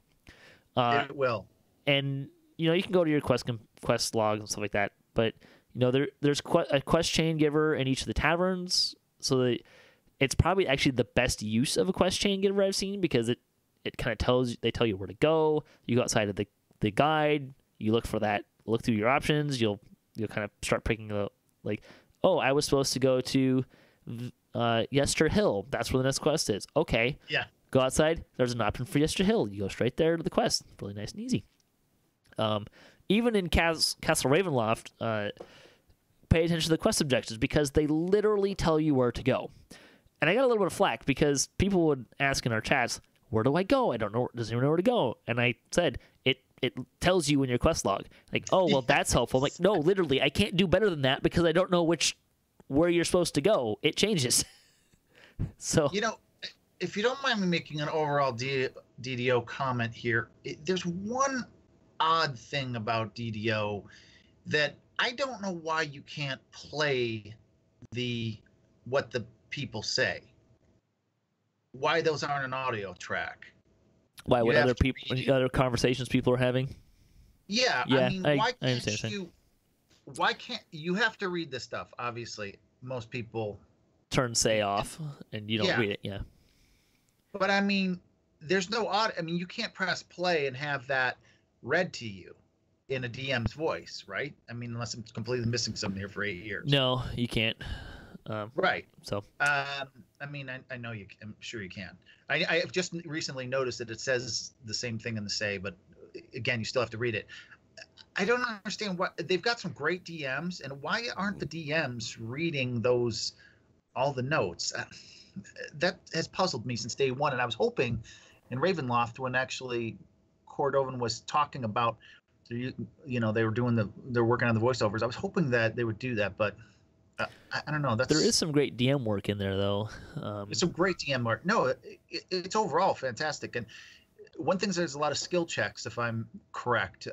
It will. And, you can go to your quest logs and stuff like that. But, there's a quest chain giver in each of the taverns. So that it's probably actually the best use of a quest chain giver I've seen, because it kind of they tell you where to go. You go outside of the guide. You look for that. Look through your options. You'll kind of start picking up, like, oh, I was supposed to go to Yester Hill. That's where the next quest is. Okay. Yeah. Go outside. There's an option for Yester Hill. You go straight there to the quest. Really nice and easy. Even in Castle Ravenloft, pay attention to the quest objectives, because they literally tell you where to go. And I got a little bit of flack because people would ask in our chats, where do I go? I don't know. Does anyone know where to go? And I said, it tells you in your quest log. Like, oh, well, that's helpful. I'm like, no, literally, I can't do better than that because I don't know where you're supposed to go. It changes. So, if you don't mind me making an overall DDO comment here, there's one odd thing about DDO that I don't know why you can't play what the people say. Why those aren't an audio track? Why? What other conversations people are having? Yeah, I mean, why can't you? Why can't you have to read this stuff? Obviously, most people turn say off, and you don't read it. Yeah. But I mean, there's no audio. I mean, you can't press play and have that read to you in a DM's voice, right? I mean, unless I'm completely missing something here for 8 years. No, you can't. Right. So. I mean, I know you. I'm sure you can. I've just recently noticed that it says the same thing in the say, but again, you still have to read it. I don't understand what they've got some great DMs, and why aren't the DMs reading all the notes? That has puzzled me since day one, and I was hoping in Ravenloft when actually Korthos was talking about, they were they're working on the voiceovers. I was hoping that they would do that, but. I don't know. There is some great DM work in there, though. It's some great DM work. No, it's overall fantastic. And one thing is there's a lot of skill checks, if I'm correct.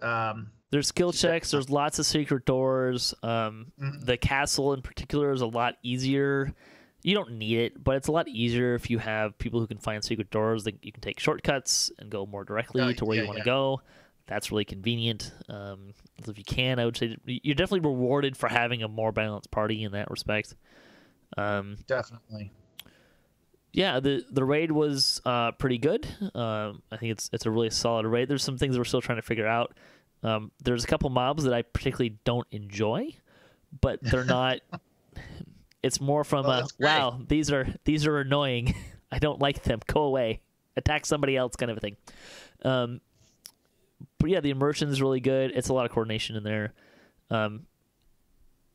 There's skill checks. There's lots of secret doors. The castle in particular is a lot easier. You don't need it, but it's a lot easier if you have people who can find secret doors. That you can take shortcuts and go more directly to where you want to go. That's really convenient. If you can, I would say you're definitely rewarded for having a more balanced party in that respect. Definitely. Yeah, the raid was pretty good. I think it's a really solid raid. There's some things we're still trying to figure out. There's a couple mobs that I particularly don't enjoy, but they're not. It's more from wow, these are annoying. I don't like them. Go away. Attack somebody else, kind of a thing. But yeah, the immersion is really good. It's a lot of coordination in there. The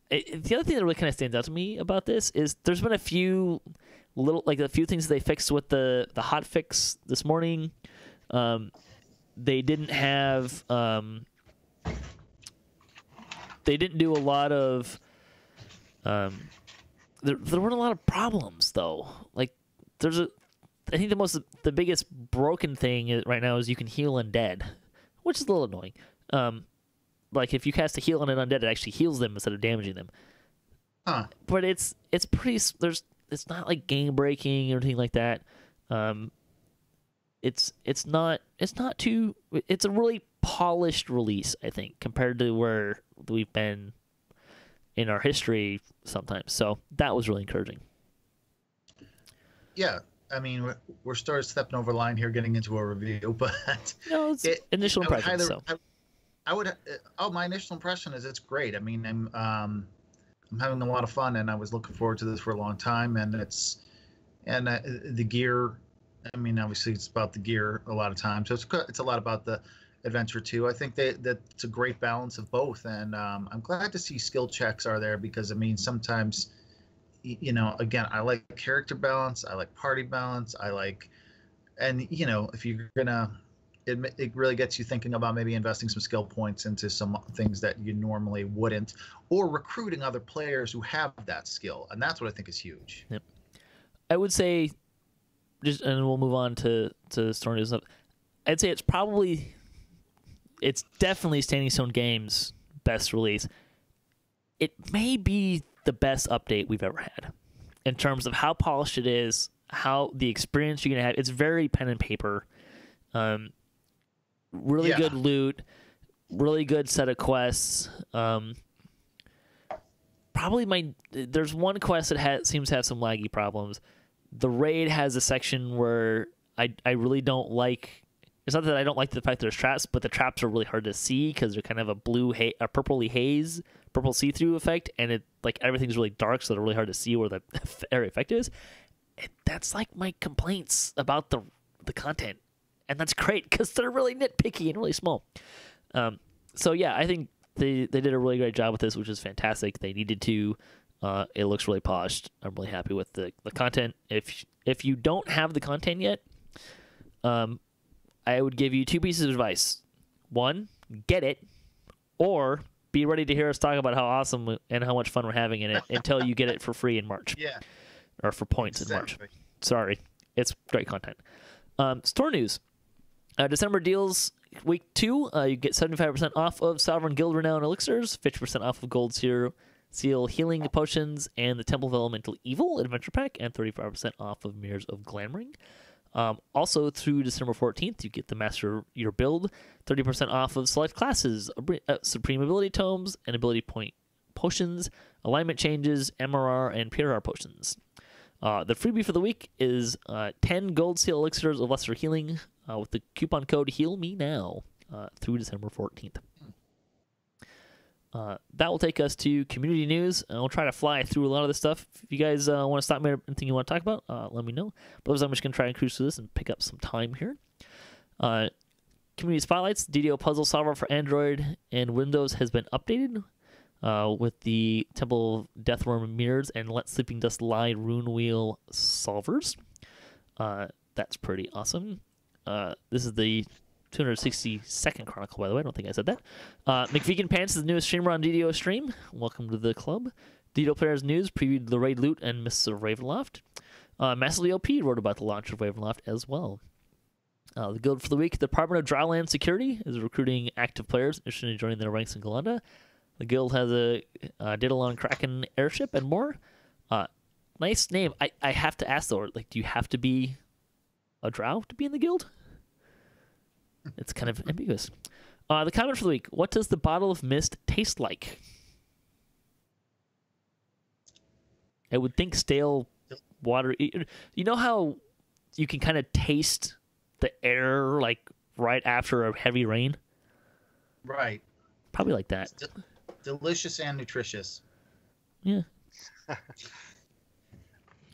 other thing that really kind of stands out to me about this is there's been a few little like a few things they fixed with the hot fix this morning. They didn't have they didn't do a lot of there weren't a lot of problems though. Like I think the biggest broken thing right now is you can heal undead, which is a little annoying. Like if you cast a heal on an undead, it actually heals them instead of damaging them. Huh. But it's pretty. It's not like game breaking or anything like that. It's not too. It's a really polished release, I think, compared to where we've been in our history sometimes. So that was really encouraging. Yeah, I mean, we're stepping over the line here, getting into a review, but It's initial impressions. My initial impression is it's great. I mean, I'm having a lot of fun, and I was looking forward to this for a long time. And the gear. I mean, obviously, it's about the gear a lot of times. So it's a lot about the adventure too. I think that it's a great balance of both, and I'm glad to see skill checks are there because I mean sometimes, again, I like character balance, I like party balance, and if you're gonna, it really gets you thinking about maybe investing some skill points into some things that you normally wouldn't, or recruiting other players who have that skill, and that's what I think is huge. Yep. I would say, and we'll move on to story news. I'd say it's definitely Standing Stone Games' best release. It may be the best update we've ever had in terms of how polished it is, how the experience you're gonna have. It's very pen and paper. Really good loot, really good set of quests. There's one quest that seems to have some laggy problems. The raid has a section where I really don't like. It's not that I don't like the fact there's traps, but the traps are really hard to see because they're kind of a purple see-through effect, and everything's really dark, so they're really hard to see where the area effect is. And that's like my complaints about the content, and that's great because they're really nitpicky and really small. So yeah, I think they did a really great job with this, which is fantastic. They needed to. It looks really polished. I'm really happy with the content. If you don't have the content yet, I would give you two pieces of advice. One, get it, or be ready to hear us talk about how awesome and how much fun we're having in it until you get it for free in March. Yeah. Or for points in March. Sorry. It's great content. Store news. December deals week 2. You get 75% off of Sovereign Guild Renown elixirs, 50% off of Gold Seal healing potions, and the Temple of Elemental Evil adventure pack, and 35% off of Mirrors of Glamoring. Also, through December 14th, you get the Master Your Build, 30% off of select classes, Supreme Ability Tomes, and Ability Point Potions, Alignment Changes, MRR, and PRR Potions. The freebie for the week is 10 Gold Seal Elixirs of Lesser Healing with the coupon code HEALMENOW through December 14th. That will take us to community news, and we'll try to fly through a lot of this stuff. If you guys want to stop me or anything you want to talk about, let me know. But otherwise, I'm just going to try and cruise through this and pick up some time here. Community Spotlights, DDO Puzzle Solver for Android and Windows has been updated with the Temple of Deathworm Mirrors and Let Sleeping Dust Lie Rune Wheel solvers. That's pretty awesome. This is the 262nd Chronicle, by the way. I don't think I said that. McVegan Pants is the newest streamer on DDO Stream. Welcome to the club. DDO Players News previewed the Raid Loot and Mists of Ravenloft. Massively OP wrote about the launch of Ravenloft as well. The Guild for the week, the Department of Dryland Security is recruiting active players interested in joining their ranks in Galanda. The Guild has a Didalon Kraken airship and more. Nice name. I have to ask though, do you have to be a drow to be in the Guild? It's kind of ambiguous. The comment for the week: what does the bottle of mist taste like? I would think stale water. You know how you can kind of taste the air right after a heavy rain? Right. Probably like that. Delicious and nutritious. Yeah.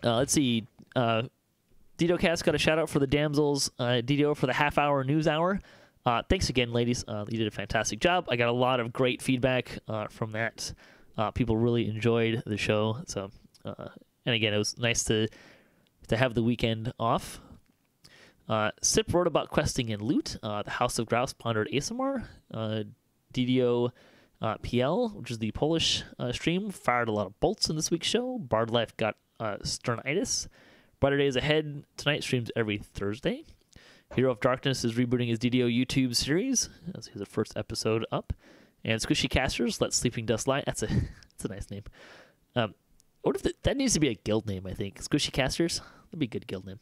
Let's see. DDOCast got a shout out for the damsels. DDO for the half-hour news hour. Thanks again, ladies. You did a fantastic job. I got a lot of great feedback from that. People really enjoyed the show. So, and again, it was nice to to have the weekend off. Sip wrote about questing and loot. The House of Grouse pondered ASMR. DDO PL, which is the Polish stream, fired a lot of bolts in this week's show. Bard Life got sternitis. Brighter Days Ahead tonight streams every Thursday. Hero of Darkness is rebooting his DDO YouTube series. That's his first episode up. And Squishy Casters, Let Sleeping Dust Lie. That's a nice name. What if that needs to be a guild name, I think. Squishy Casters? That'd be a good guild name.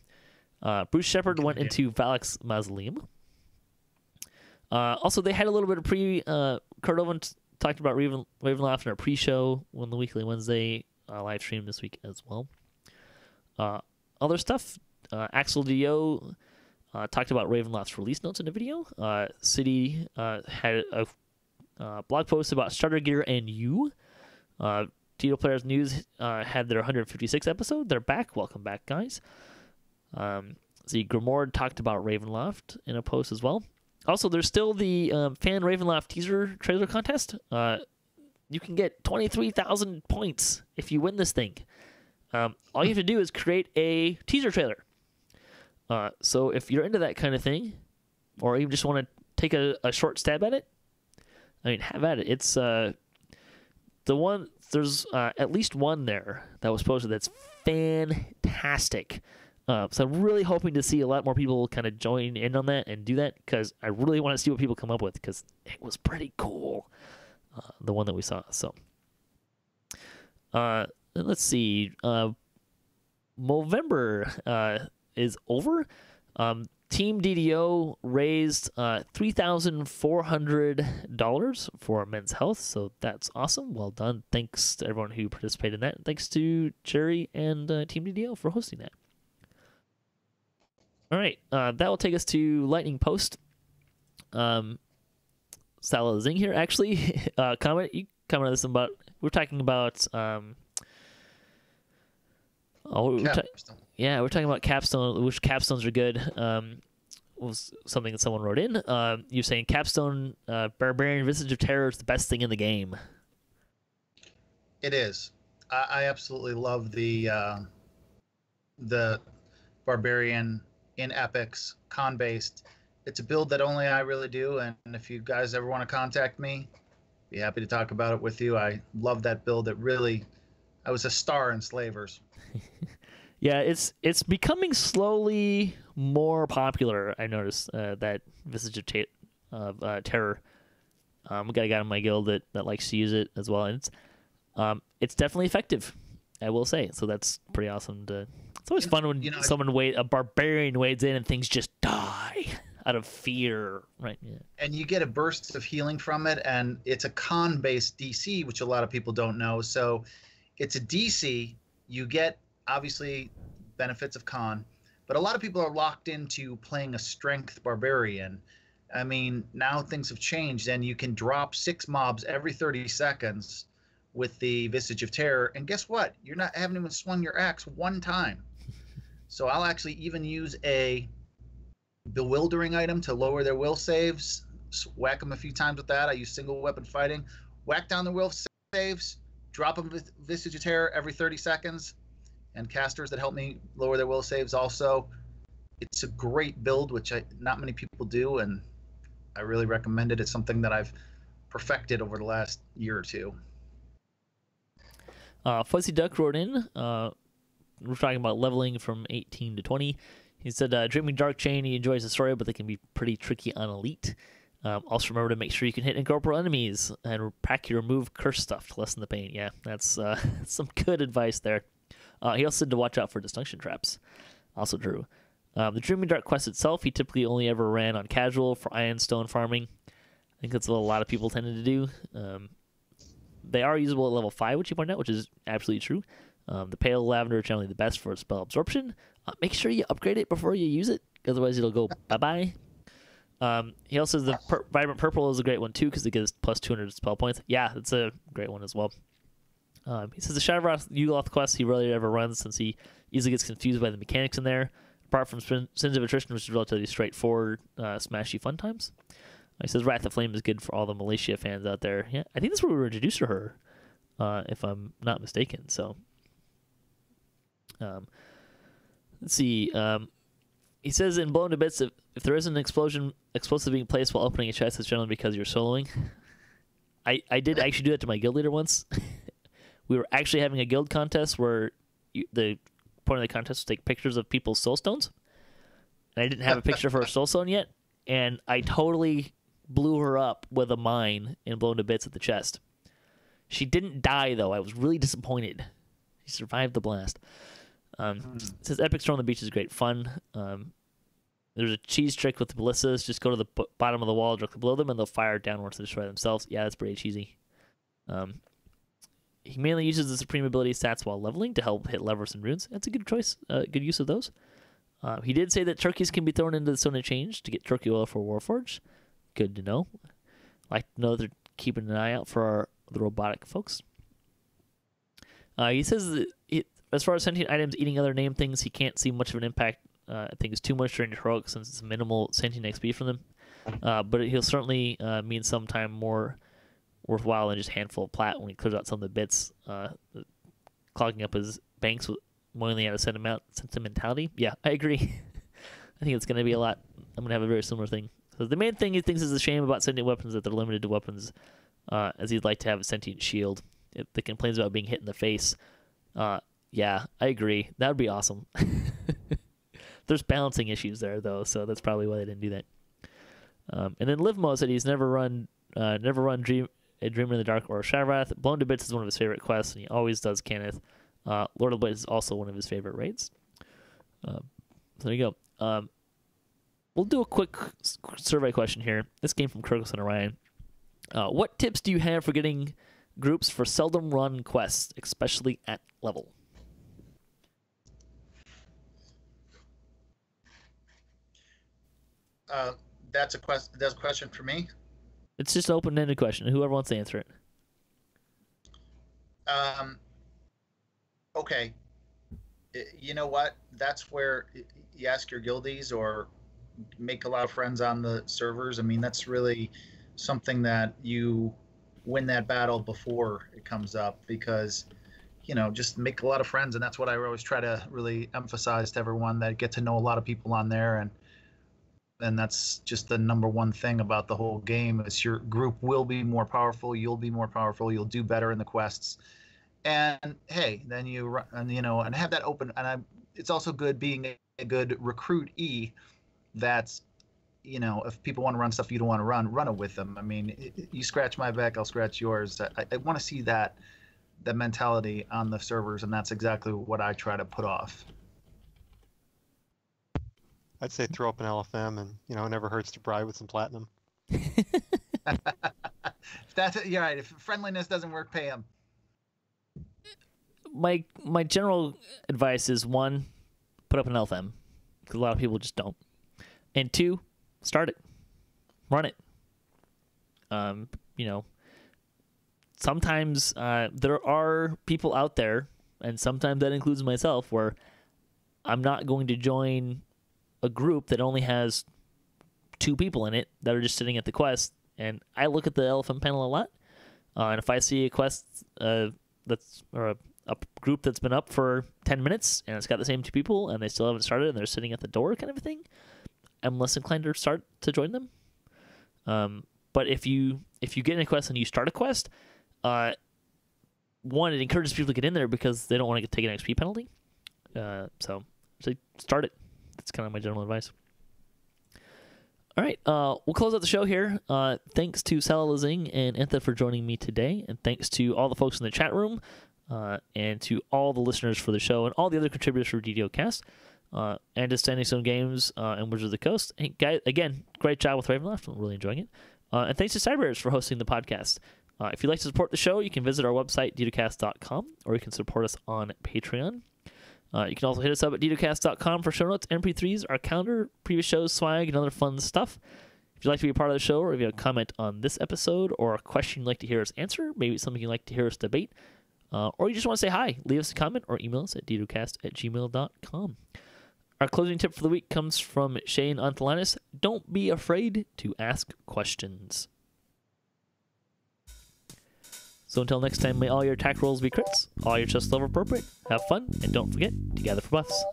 Bruce Shepard went into Valak's Mausoleum. Also, they had a little bit of Kurt Owen talked about Ravenloft in our pre-show on the Weekly Wednesday live stream this week as well. Other stuff, Axel DO talked about Ravenloft's release notes in a video. City had a blog post about starter gear and you. Tito Players News had their 156th episode. They're back. Welcome back, guys. Grimoire talked about Ravenloft in a post as well. Also, there's still the fan Ravenloft teaser trailer contest. You can get 23,000 points if you win this thing. All you have to do is create a teaser trailer. So if you're into that kind of thing, or you just want to take a short stab at it, I mean, have at it. It's the one. There's at least one there that was posted that's fantastic. So I'm really hoping to see a lot more people kind of join in on that and do that, because I really want to see what people come up with, because it was pretty cool, the one that we saw. So let's see. Movember is over. Team DDO raised $3,400 for Men's Health, so that's awesome. Well done. Thanks to everyone who participated in that. Thanks to Jerry and Team DDO for hosting that. All right, that will take us to Lightning Post. Salah Zing here, actually. You commented this about. We're talking about. We're talking about Capstone, which Capstones are good. Was something that someone wrote in. You're saying Capstone Barbarian Visage of Terror is the best thing in the game. It is. I absolutely love the Barbarian in Epics, con-based. It's a build that only I really do, and if you guys ever want to contact me, be happy to talk about it with you. I love that build. I was a star in Slavers. Yeah, it's becoming slowly more popular. I noticed that Visage of Terror. We got a guy in my guild that likes to use it as well, and it's definitely effective, I will say. So that's pretty awesome. It's always fun when a barbarian wades in and things just die out of fear, right? Yeah. And you get a burst of healing from it, and it's a con-based DC, which a lot of people don't know. So it's a DC. You get, obviously, benefits of con, but a lot of people are locked into playing a strength barbarian. I mean, now things have changed, and you can drop 6 mobs every 30 seconds with the Visage of Terror, and guess what? Haven't even swung your axe one time. So I'll actually even use a bewildering item to lower their will saves, whack them a few times with that. I use single weapon fighting, whack down the will saves, drop them with Visage of Terror every 30 seconds, and casters that help me lower their will saves also. It's a great build, which not many people do, and I really recommend it. It's something that I've perfected over the last year or two. Fuzzy Duck wrote in. We're talking about leveling from 18 to 20. He said, Dreaming Dark Chain, he enjoys the story, but they can be pretty tricky on Elite. Also remember to make sure you can hit incorporeal enemies and pack your remove curse stuff to lessen the pain. Yeah, that's some good advice there. He also said to watch out for distinction traps. Also true. The Dreaming Dark quest itself, he typically only ever ran on casual for ironstone farming. I think that's what a lot of people tended to do. They are usable at level 5, which you point out, which is absolutely true. The Pale Lavender is generally the best for spell absorption. Make sure you upgrade it before you use it, otherwise it'll go bye-bye. He also says the Vibrant Purple is a great one too, because it gives plus 200 spell points. Yeah, that's a great one as well. He says the Shadowroth Yugoloth quest he rarely ever runs, since he easily gets confused by the mechanics in there. Apart from Sins of Attrition, which is relatively straightforward, smashy fun times. He says Wrath of Flame is good for all the Militia fans out there. Yeah, I think that's where we were introduced to her, if I'm not mistaken. So, Let's see. He says in Blown to Bits, if there is an explosive being placed while opening a chest, it's generally because you're soloing. I did actually do that to my guild leader once. We were actually having a guild contest where the point of the contest was to take pictures of people's soul stones. And I didn't have a picture for her soul stone yet, and I totally blew her up with a mine and Blown to Bits at the chest. She didn't die, though. I was really disappointed. She survived the blast. It says Epic Storm on the Beach is great fun. There's a cheese trick with the ballistas. Just go to the bottom of the wall directly below them, and they'll fire downwards to destroy themselves. Yeah, that's pretty cheesy. He mainly uses the Supreme ability stats while leveling to help hit levers and runes. That's a good choice. Good use of those. He did say that turkeys can be thrown into the Stone of Change to get turkey oil for Warforged. Good to know. Like to know they're keeping an eye out for the robotic folks. He says that as far as sentient items eating other named things, he can't see much of an impact. I think it's too much during heroic since it's minimal sentient XP from them. But he'll certainly mean sometime more worthwhile than just a handful of plat when he clears out some of the bits, clogging up his banks with mainly out of sentimentality. Yeah, I agree. I think it's going to be a lot. I'm going to have a very similar thing. So the main thing he thinks is a shame about sentient weapons that they're limited to weapons, as he'd like to have a sentient shield. The complaints about being hit in the face. Yeah, I agree. That would be awesome. There's balancing issues there, though, so that's probably why they didn't do that. And then Livmo said he's never run Dreamer in the Dark or Shavrath. Blown to Bits is one of his favorite quests, and he always does Kenneth. Lord of the Blades is also one of his favorite raids. So there you go. We'll do a quick survey question here. This came from Korthos and Orion. What tips do you have for getting groups for seldom run quests, especially at level? That's a question for me. It's just an open-ended question. Whoever wants to answer it. Okay. You know what? That's where you ask your guildies or make a lot of friends on the servers. I mean, that's really something that you win that battle before it comes up, because just make a lot of friends. And that's what I always try to really emphasize to everyone, that get to know a lot of people on there. And that's just the number one thing about the whole game, is your group will be more powerful. You'll be more powerful. You'll do better in the quests. And hey, then and have that open. And it's also good being a good recruit that's, if people want to run stuff you don't want to run it with them. I mean, you scratch my back, I'll scratch yours. I want to see that mentality on the servers, and that's exactly what I try to put off. I'd say throw up an LFM, and it never hurts to bribe with some platinum. You're right. If friendliness doesn't work, pay them. My general advice is, 1, put up an LFM, because a lot of people just don't, and 2, start it, run it. Sometimes there are people out there, and sometimes that includes myself, where I'm not going to join a group that only has 2 people in it that are just sitting at the quest. And I look at the LFM panel a lot, and if I see a quest a group that's been up for 10 minutes and it's got the same 2 people and they still haven't started and they're sitting at the door, kind of a thing, I'm less inclined to join them. But if you get in a quest and you start a quest, 1, it encourages people to get in there because they don't want to take an XP penalty. So start it. That's kind of my general advice. All right, we'll close out the show here. Thanks to Salazing and Entha for joining me today, and thanks to all the folks in the chat room, and to all the listeners for the show, and all the other contributors for DDOCast, and to Standing Stone Games and Wizards of the Coast. Hey, guys, again, great job with Ravenloft. I'm really enjoying it. And thanks to Cyberbears for hosting the podcast. If you'd like to support the show, you can visit our website, DDOCast.com, or you can support us on Patreon. You can also hit us up at DDOCast.com for show notes, MP3s, our calendar, previous shows, swag, and other fun stuff. If you'd like to be a part of the show, or if you have a comment on this episode, or a question you'd like to hear us answer, maybe it's something you'd like to hear us debate, or you just want to say hi, leave us a comment or email us at DDOCast@gmail.com. Our closing tip for the week comes from Shane Ontalanis. Don't be afraid to ask questions. So until next time, may all your attack rolls be crits, all your chest level appropriate, have fun, and don't forget to gather for buffs.